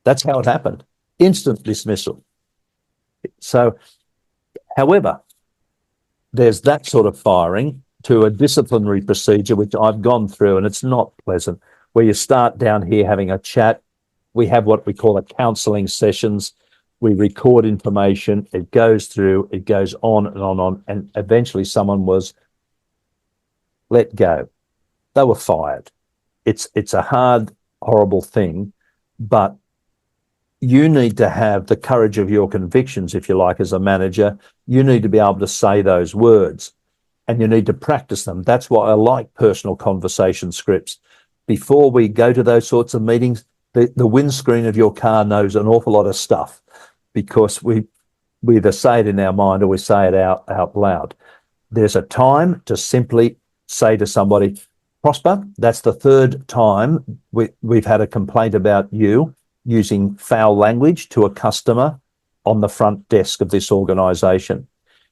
That's how it happened. Instant dismissal. So, however, there's that sort of firing to a disciplinary procedure, which I've gone through, and it's not pleasant, where you start down here having a chat. We have what we call a counselling sessions. We record information. It goes through, it goes on and on, and eventually someone was let go. They were fired. It's a hard, horrible thing, but you need to have the courage of your convictions, if you like, as a manager. You need to be able to say those words and you need to practice them. That's why I like personal conversation scripts. Before we go to those sorts of meetings, the windscreen of your car knows an awful lot of stuff because we either say it in our mind or we say it out loud. There's a time to simply say to somebody, Prosper, that's the third time we've had a complaint about you using foul language to a customer on the front desk of this organisation.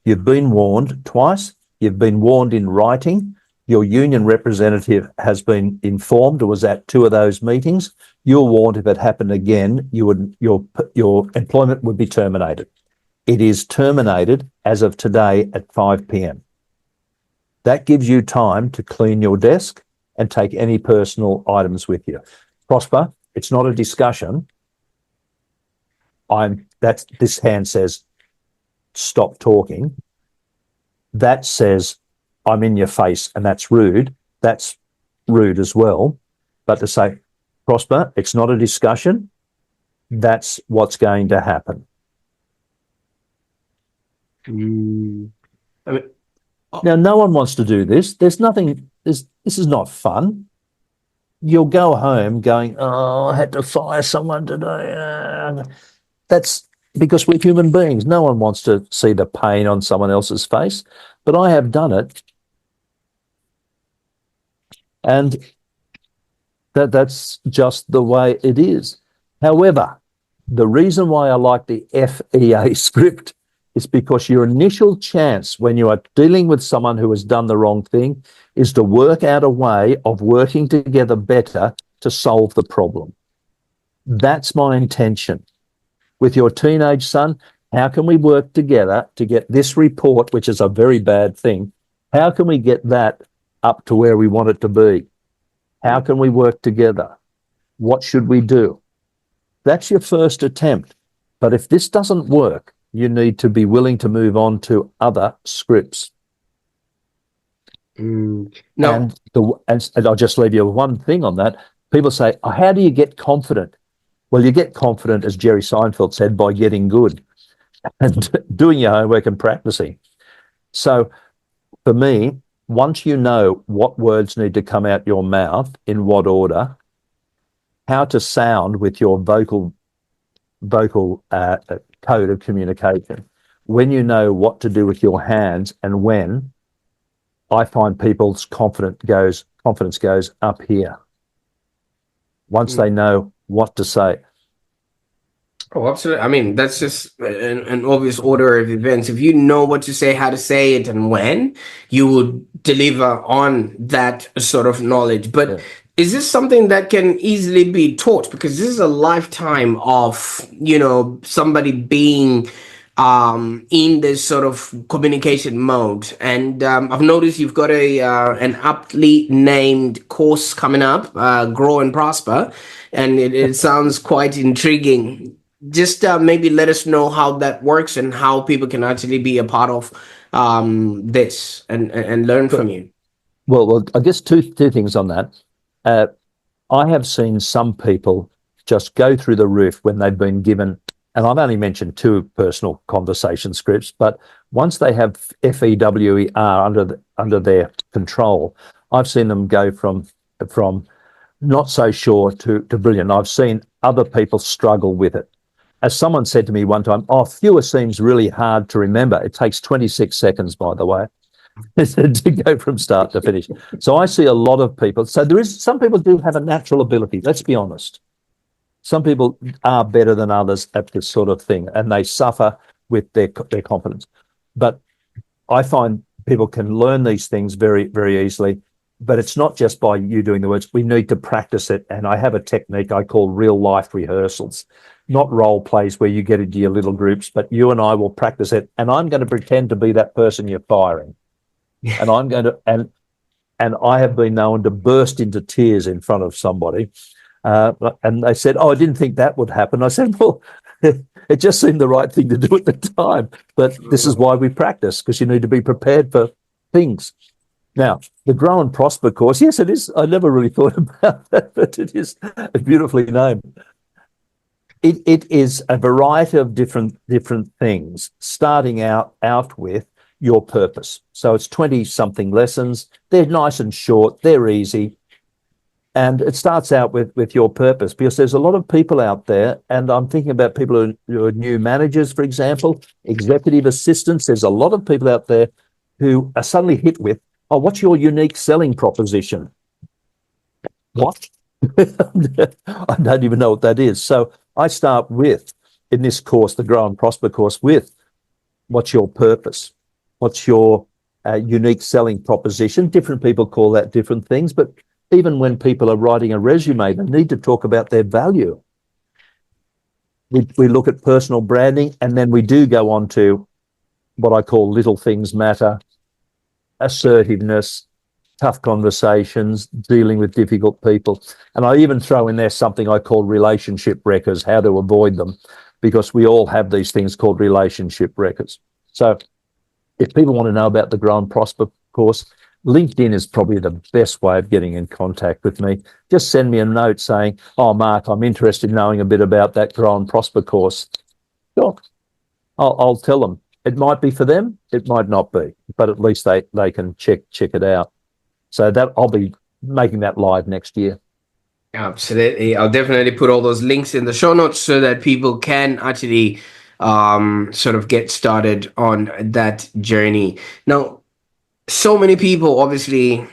You've been warned twice. You've been warned in writing. Your union representative has been informed or was at 2 of those meetings. You're warned if it happened again, your employment would be terminated. It is terminated as of today at 5 p.m. That gives you time to clean your desk and take any personal items with you. Prosper, it's not a discussion. This hand says, stop talking. That says, I'm in your face, and that's rude. That's rude as well. But to say, Prosper, it's not a discussion. That's what's going to happen. Mm. I mean, Now, no one wants to do this. There's nothing, this is not fun. You'll go home going, oh, I had to fire someone today. That's because we're human beings. No one wants to see the pain on someone else's face, but I have done it. And that's just the way it is. However, the reason why I like the FEA script is because your initial chance when you are dealing with someone who has done the wrong thing is to work out a way of working together better to solve the problem. That's my intention. With your teenage son, how can we work together to get this report, which is a very bad thing, how can we get that up to where we want it to be? How can we work together? What should we do? That's your first attempt. But if this doesn't work, you need to be willing to move on to other scripts. No. And I'll just leave you with one thing on that. People say, oh, how do you get confident? Well, you get confident, as Jerry Seinfeld said, by getting good and doing your homework and practicing. So for me, once you know what words need to come out your mouth, in what order, how to sound with your vocal code of communication, when you know what to do with your hands and when, I find people's confidence goes up here once they know what to say. Oh, absolutely. I mean, that's just an obvious order of events. If you know what to say, how to say it, and when, you will deliver on that sort of knowledge. But Yeah. is this something that can easily be taught? Because this is a lifetime of, somebody being in this sort of communication mode. And I've noticed you've got an aptly named course coming up, Grow and Prosper, and it sounds quite intriguing. Just maybe let us know how that works and how people can actually be a part of this and learn from you. Well, I guess two things on that. I have seen some people just go through the roof when they've been given, and I've only mentioned two personal conversation scripts, but once they have FEWER under their control, I've seen them go from not so sure to brilliant. I've seen other people struggle with it. As someone said to me one time, oh, fewer seems really hard to remember. It takes 26 seconds, by the way, to go from start to finish. So I see a lot of people. So some people do have a natural ability, let's be honest. Some people are better than others at this sort of thing, and they suffer with their confidence. But I find people can learn these things very, very easily. But it's not just by you doing the words. We need to practice it. And I have a technique I call real life rehearsals, not role plays where you get into your little groups, but you and I will practice it. And I'm going to pretend to be that person you're firing. And I'm going to, and I have been known to burst into tears in front of somebody. And they said, oh, I didn't think that would happen. I said, well, it just seemed the right thing to do at the time. But this is why we practice, because you need to be prepared for things. Now, the Grow and Prosper course, yes, it is. I never really thought about that, but it is beautifully named. It is a variety of different things, starting out with your purpose. So it's 20-something lessons. They're nice and short. They're easy. And it starts out with your purpose, because there's a lot of people out there, and I'm thinking about people who are new managers, for example, executive assistants. There's a lot of people out there who are suddenly hit with, oh, what's your unique selling proposition? What? I don't even know what that is. So I start with, in this course, the Grow and Prosper course, with what's your purpose? What's your unique selling proposition? Different people call that different things, but even when people are writing a resume, they need to talk about their value. We look at personal branding, and then we do go on to what I call little things matter, assertiveness, tough conversations, dealing with difficult people. And I even throw in there something I call relationship wreckers, how to avoid them, because we all have these things called relationship wreckers. So if people want to know about the Grow and Prosper course, LinkedIn is probably the best way of getting in contact with me. Just send me a note saying, oh, Mark, I'm interested in knowing a bit about that Grow and Prosper course. Sure. I'll tell them. It might be for them, it might not be, but at least they can check it out. So that I'll be making that live next year. Absolutely. I'll definitely put all those links in the show notes so that people can actually sort of get started on that journey. Now, so many people, obviously,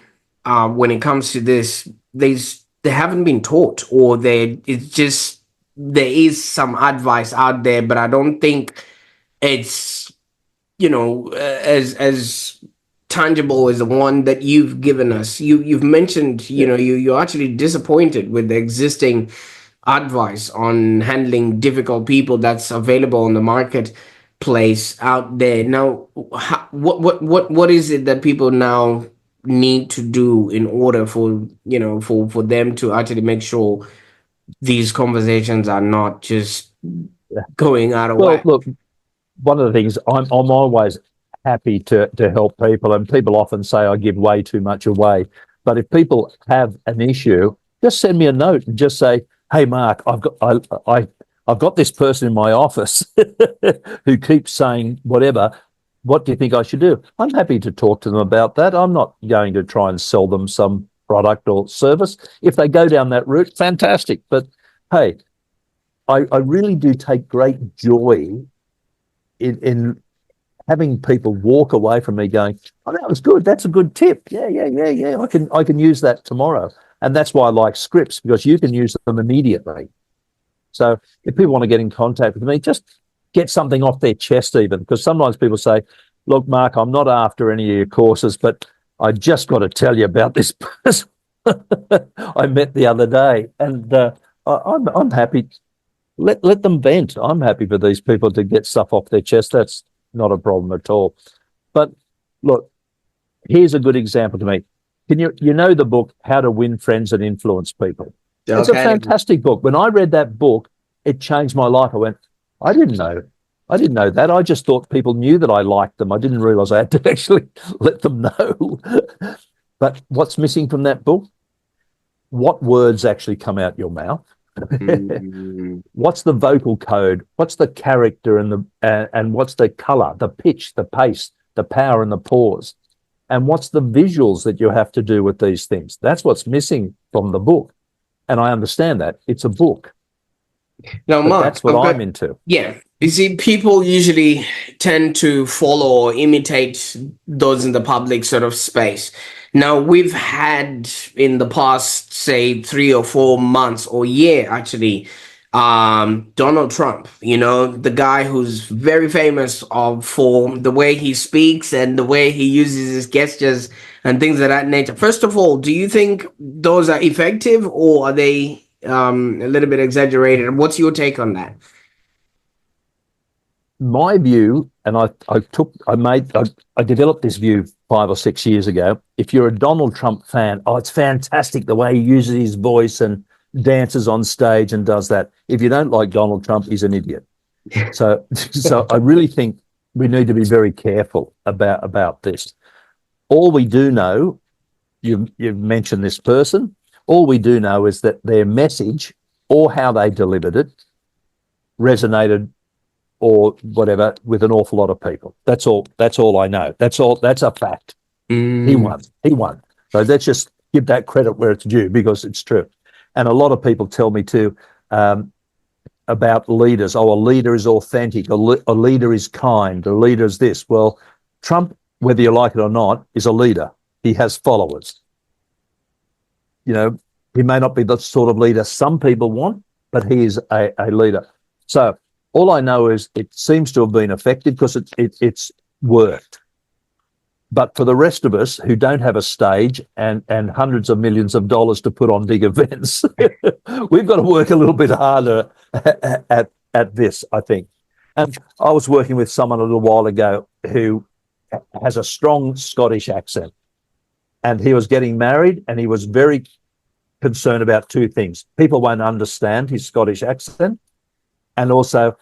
when it comes to this, they haven't been taught, or it's just there is some advice out there, but I don't think it's, as tangible as the one that you've given us. You've mentioned, Yeah. you're actually disappointed with the existing advice on handling difficult people that's available on the marketplace out there. Now, what is it that people now need to do in order for, for them to actually make sure these conversations are not just Yeah. going out of Well, whack? look, one of the things I'm always happy to help people, and people often say I give way too much away. But if people have an issue, just send me a note and just say, "Hey, Mark, I've got this person in my office who keeps saying whatever. What do you think I should do?" I'm happy to talk to them about that. I'm not going to try and sell them some product or service. If they go down that route, fantastic. But hey, I really do take great joy in having people walk away from me going, "Oh, that was good. That's a good tip. Yeah, yeah, yeah, yeah. I can use that tomorrow." And that's why I like scripts, because you can use them immediately. So if people want to get in contact with me, just get something off their chest, even, because sometimes people say, "Look, Mark, I'm not after any of your courses, but I just got to tell you about this person I met the other day," and I'm happy. Let them vent. I'm happy for these people to get stuff off their chest. That's not a problem at all. But look, here's a good example to me. Can you know the book How to Win Friends and Influence People? It's a Okay. fantastic book. When I read that book, it changed my life. I went, I didn't know. I didn't know that. I just thought people knew that I liked them. I didn't realize I had to actually let them know. But what's missing from that book? What words actually come out your mouth? Mm. What's the vocal code? What's the character and and what's the color, the pitch, the pace, the power and the pause? And what's the visuals that you have to do with these things? That's what's missing from the book. And I understand that. It's a book, Now, but Mark, that's what I've I'm got, into. yeah. You see, people usually tend to follow or imitate those in the public sort of space. Now, we've had in the past, say, 3 or 4 months or year, actually, Donald Trump, the guy who's very famous for the way he speaks and the way he uses his gestures and things of that nature. First of all, do you think those are effective, or are they a little bit exaggerated? What's your take on that? My view, and I developed this view 5 or 6 years ago. If you're a Donald Trump fan, oh, it's fantastic the way he uses his voice and dances on stage and does that. If you don't like Donald Trump, he's an idiot. So I really think we need to be very careful about this. All we do know, you've mentioned this person. All we do know is that their message or how they delivered it resonated or whatever with an awful lot of people. That's all. That's all I know. That's all. That's a fact. He Mm. won. He won. So let's just give that credit where it's due, because it's true. And a lot of people tell me too, about leaders. Oh, a leader is authentic. A leader is kind. A leader is this. Well, Trump, whether you like it or not, is a leader. He has followers. You know, he may not be the sort of leader some people want, but he is a leader. So all I know is it seems to have been effective because it's worked. But for the rest of us who don't have a stage and hundreds of millions of dollars to put on big events, we've got to work a little bit harder at this, I think. And I was working with someone a little while ago who has a strong Scottish accent, and he was getting married, and he was very concerned about two things. People won't understand his Scottish accent, and also,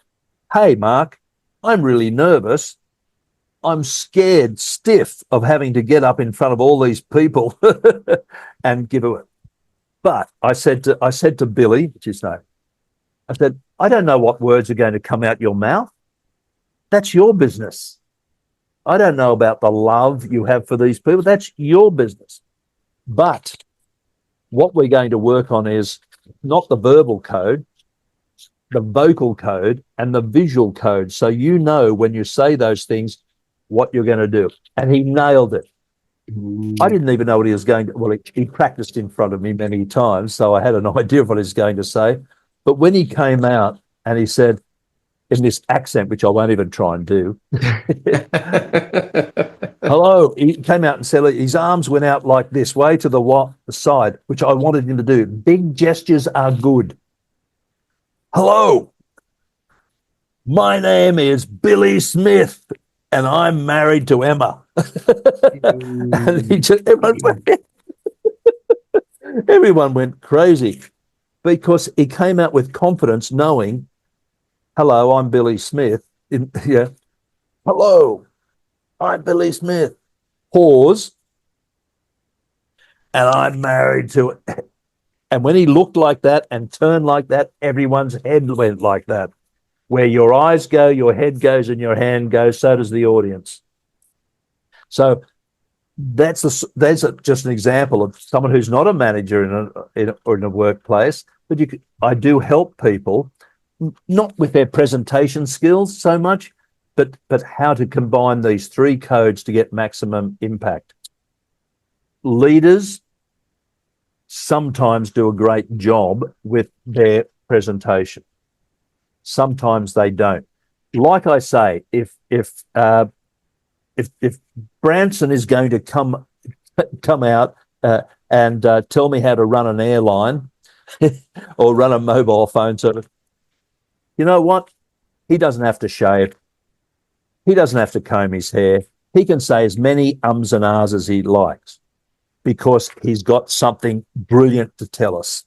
"Hey, Mark, I'm really nervous. I'm scared stiff of having to get up in front of all these people and give it." But I said to Billy, which is his name, I said, "I don't know what words are going to come out your mouth. That's your business. I don't know about the love you have for these people. That's your business. But what we're going to work on is not the verbal code, the vocal code and the visual code. So you know when you say those things, what you're going to do. And he nailed it. I didn't even know what he was going to. Well, he practiced in front of me many times, so I had an idea of what he was going to say. But when he came out and he said, in this accent, which I won't even try and do, hello, he came out and said his arms went out like this, way to the side, which I wanted him to do. Big gestures are good. Hello, my name is Billy Smith, and I'm married to Emma. And he just, everyone went crazy because he came out with confidence, knowing, hello, I'm Billy Smith. Yeah, hello, I'm Billy Smith. Pause, and I'm married to. And when he looked like that and turned like that, everyone's head went like that. Where your eyes go, your head goes, and your hand goes, so does the audience. So that's just an example of someone who's not a manager in a workplace, but I do help people, not with their presentation skills so much, but how to combine these three codes to get maximum impact. Leaders sometimes do a great job with their presentation. Sometimes they don't. Like I say, if Branson is going to come out and tell me how to run an airline or run a mobile phone service, you know what? He doesn't have to shave. He doesn't have to comb his hair. He can say as many ums and ahs as he likes because he's got something brilliant to tell us.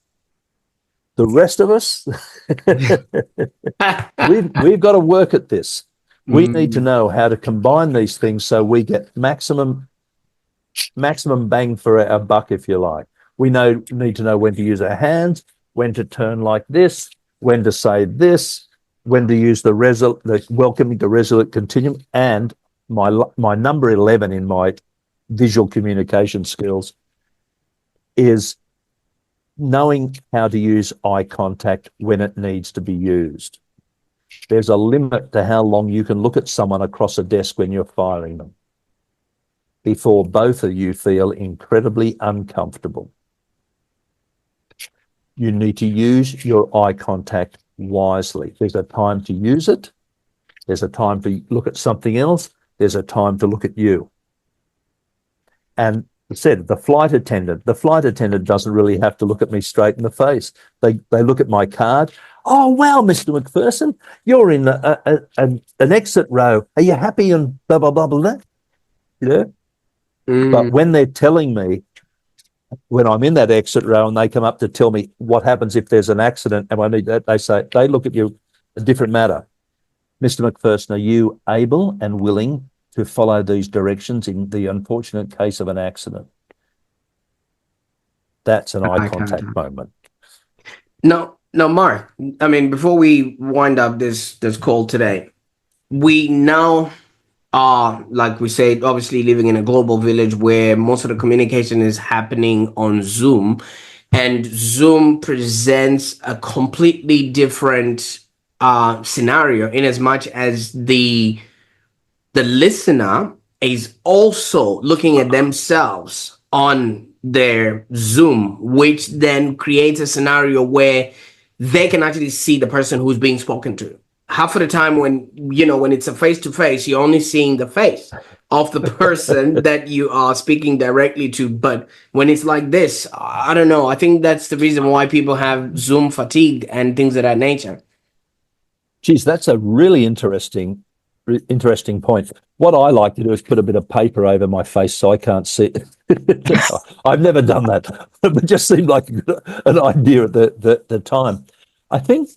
The rest of us, we've got to work at this. We need to know how to combine these things so we get maximum bang for our buck, if you like. We need to know when to use our hands, when to turn like this, when to say this, when to use the welcoming to resolute continuum, and my number 11 in my visual communication skills is knowing how to use eye contact when it needs to be used. There's a limit to how long you can look at someone across a desk when you're firing them before both of you feel incredibly uncomfortable. You need to use your eye contact wisely. There's a time to use it. There's a time to look at something else. There's a time to look at you. And said the flight attendant doesn't really have to look at me straight in the face. They look at my card. Oh, wow, Mr. McPherson, you're in an exit row. Are you happy? And blah, blah, blah, blah. Yeah. But when they're telling me, when I'm in that exit row and they come up to tell me what happens if there's an accident and I need that, they look at you a different matter. Mr. McPherson, are you able and willing to follow these directions in the unfortunate case of an accident? That's an eye contact moment. No, Mark, I mean, before we wind up this call today, we now are, like we said, obviously living in a global village where most of the communication is happening on Zoom, and Zoom presents a completely different scenario in as much as the listener is also looking at themselves on their Zoom, which then creates a scenario where they can actually see the person who's being spoken to. Half of the time when it's a face-to-face, you're only seeing the face of the person that you are speaking directly to. But when it's like this, I don't know. I think that's the reason why people have Zoom fatigue and things of that nature. Geez, that's a really interesting point. What I like to do is put a bit of paper over my face so I can't see it. I've never done that, but it just seemed like an idea at the time. I think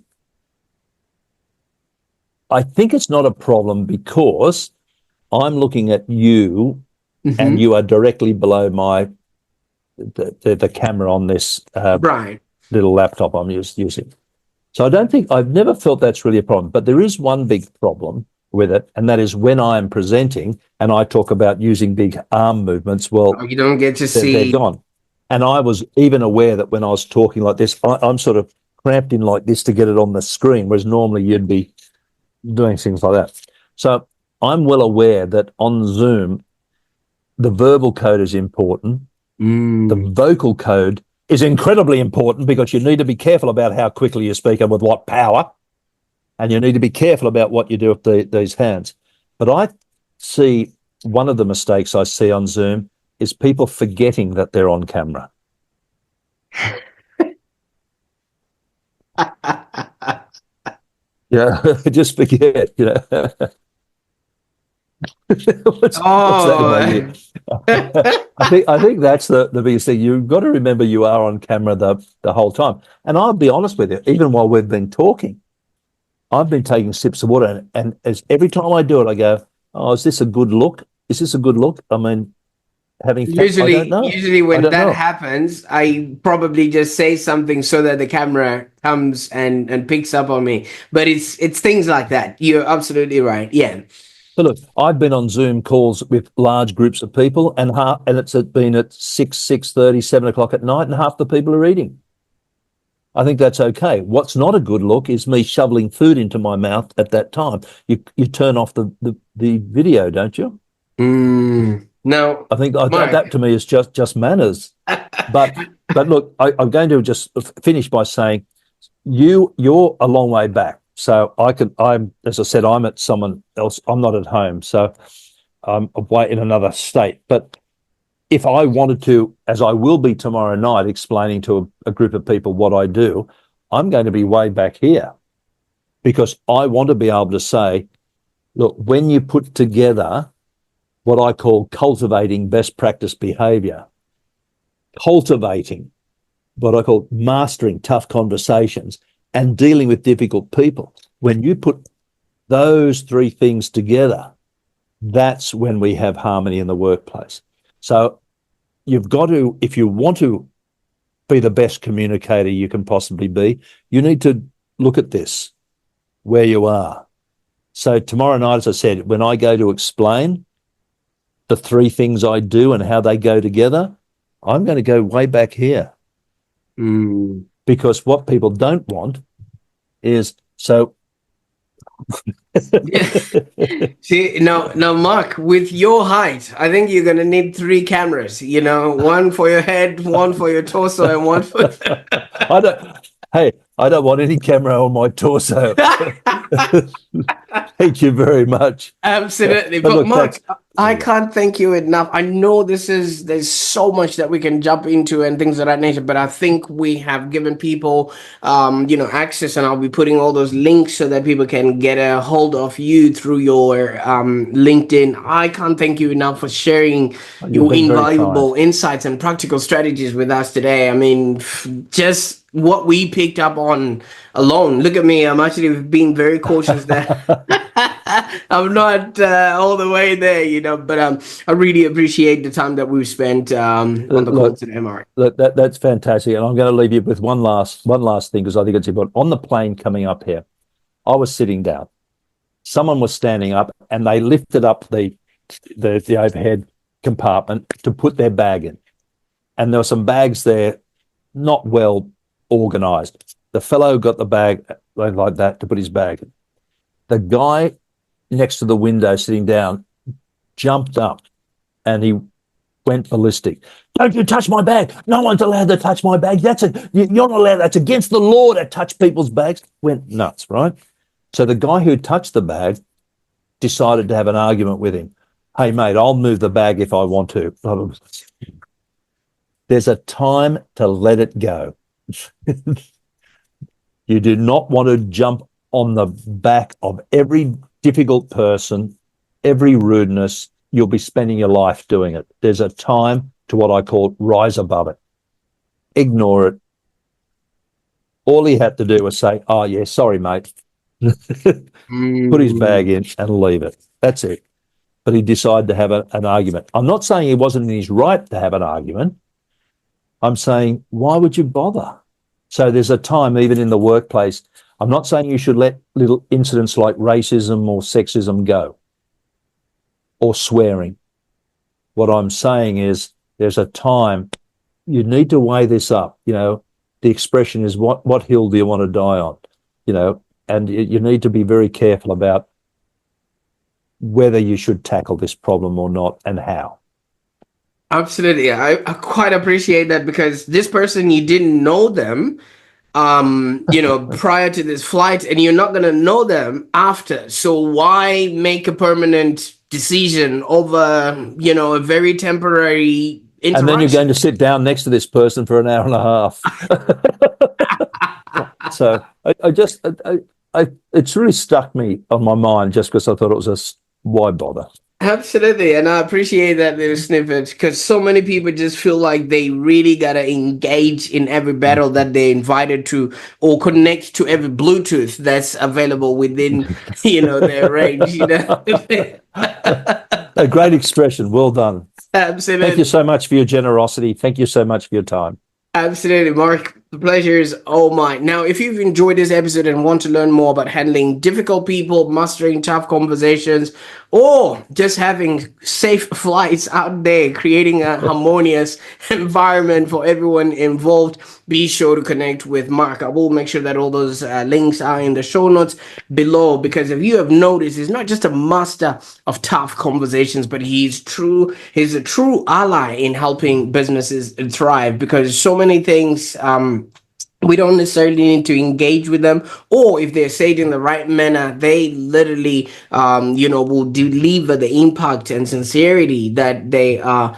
it's not a problem because I'm looking at you and you are directly below the camera on this little laptop I'm using. So I've never felt that's really a problem, but there is one big problem with it, and that is when I'm presenting and I talk about using big arm movements, you don't get to see. They're gone. And I was even aware that when I was talking like this, I'm sort of cramped in like this to get it on the screen, whereas normally you'd be doing things like that. So I'm well aware that on Zoom, the verbal code is important. The vocal code is incredibly important because you need to be careful about how quickly you speak and with what power. And you need to be careful about what you do with these hands. But I see one of the mistakes I see on Zoom is people forgetting that they're on camera. Yeah, just forget, you know. What's that in my ear? I think that's the biggest thing. You've got to remember you are on camera the whole time. And I'll be honest with you, even while we've been talking, I've been taking sips of water, and as every time I do it, I go, "Oh, is this a good look? Is this a good look?" I mean, I don't know. Usually I when don't that know. happens, I probably just say something so that the camera comes and picks up on me. But it's things like that. You're absolutely right. Yeah. But look, I've been on Zoom calls with large groups of people, and it's been at 6:30, 7 o'clock at night, and half the people are eating. I think that's okay. What's not a good look is me shoveling food into my mouth at that time. You turn off the video, don't you? Now, I think that Mark. to me is just manners. But look, I'm going to just finish by saying you're a long way back. So I'm, as I said, I'm at someone else. I'm not at home, so I'm away in another state. But if I wanted to, as I will be tomorrow night, explaining to a group of people what I do, I'm going to be way back here because I want to be able to say, look, when you put together what I call cultivating best practice behavior, cultivating what I call mastering tough conversations and dealing with difficult people, when you put those three things together, that's when we have harmony in the workplace. So you've got to, if you want to be the best communicator you can possibly be, you need to look at this where you are. So tomorrow night, as I said, when I go to explain the three things I do and how they go together, I'm going to go way back here. Because what people don't want is so. Yeah. See, now, Mark, with your height, I think you're gonna need three cameras. You know, one for your head, one for your torso, and one for. I don't. Hey, I don't want any camera on my torso. Thank you very much. Absolutely. But But look, Mark, that's I yeah. can't thank you enough. I know there's so much that we can jump into and things of that nature, but I think we have given people access, and I'll be putting all those links so that people can get a hold of you through your LinkedIn. I can't thank you enough for sharing You've your been very kind. invaluable insights and practical strategies with us today. I mean, just what we picked up on alone. Look at me. I'm actually being very cautious there. I'm not all the way there, but I really appreciate the time that we've spent on the call Look, today, Mark. that's fantastic, and I'm going to leave you with one last thing because I think it's important. On the plane coming up here, I was sitting down. Someone was standing up, and they lifted up the overhead compartment to put their bag in, and there were some bags there not well organised. The fellow got the bag like that to put his bag in. The guy next to the window sitting down jumped up and he went ballistic. Don't you touch my bag. No one's allowed to touch my bag. You're not allowed. That's against the law to touch people's bags. Went nuts, right? So the guy who touched the bag decided to have an argument with him. Hey, mate, I'll move the bag if I want to. There's a time to let it go. You do not want to jump on the back of every difficult person, every rudeness. You'll be spending your life doing it. There's a time to what I call rise above it. Ignore it. All he had to do was say, oh, yeah, sorry, mate. Put his bag in and leave it. That's it. But he decided to have an argument. I'm not saying he wasn't in his right to have an argument. I'm saying, why would you bother? So there's a time, even in the workplace. I'm not saying you should let little incidents like racism or sexism go or swearing. What I'm saying is there's a time you need to weigh this up. the expression is, what hill do you want to die on? You know, and you need to be very careful about whether you should tackle this problem or not, and how. Absolutely. I quite appreciate that, because this person, you didn't know them, prior to this flight, and you're not going to know them after. So why make a permanent decision over, a very temporary And then you're going interaction? to sit down next to this person for an hour and a half. So I just, it's really stuck me on my mind, just because I thought it was why bother? Absolutely, and I appreciate that little snippet, because so many people just feel like they really gotta engage in every battle that they're invited to, or connect to every Bluetooth that's available within, their range. A great expression. Well done. Thank you Absolutely. so much for your generosity. Thank you so much for your time. Absolutely, Mark. The pleasure is all mine. Now, if you've enjoyed this episode and want to learn more about handling difficult people, mastering tough conversations, or just having safe flights out there, creating a harmonious environment for everyone involved, be sure to connect with Mark. I will make sure that all those links are in the show notes below, because if you have noticed, he's not just a master of tough conversations, but he's a true ally in helping businesses thrive, because so many things, we don't necessarily need to engage with them, or if they're said in the right manner, they literally will deliver the impact and sincerity that they are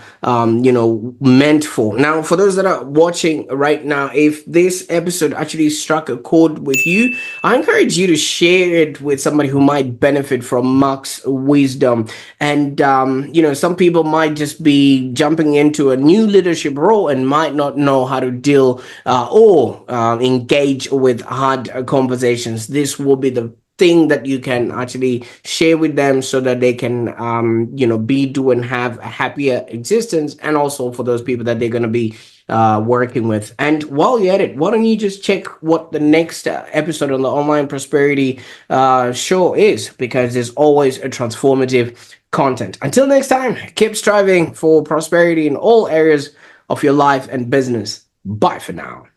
meant for. Now, for those that are watching right now, if this episode actually struck a chord with you, I encourage you to share it with somebody who might benefit from Mark's wisdom. And some people might just be jumping into a new leadership role and might not know how to deal or engage with hard conversations. This will be the thing that you can actually share with them, so that they can do and have a happier existence, and also for those people that they're going to be working with. And while you're at it, why don't you just check what the next episode on the Online Prosperity show is, because there's always a transformative content. Until next time, keep striving for prosperity in all areas of your life and business. Bye for now.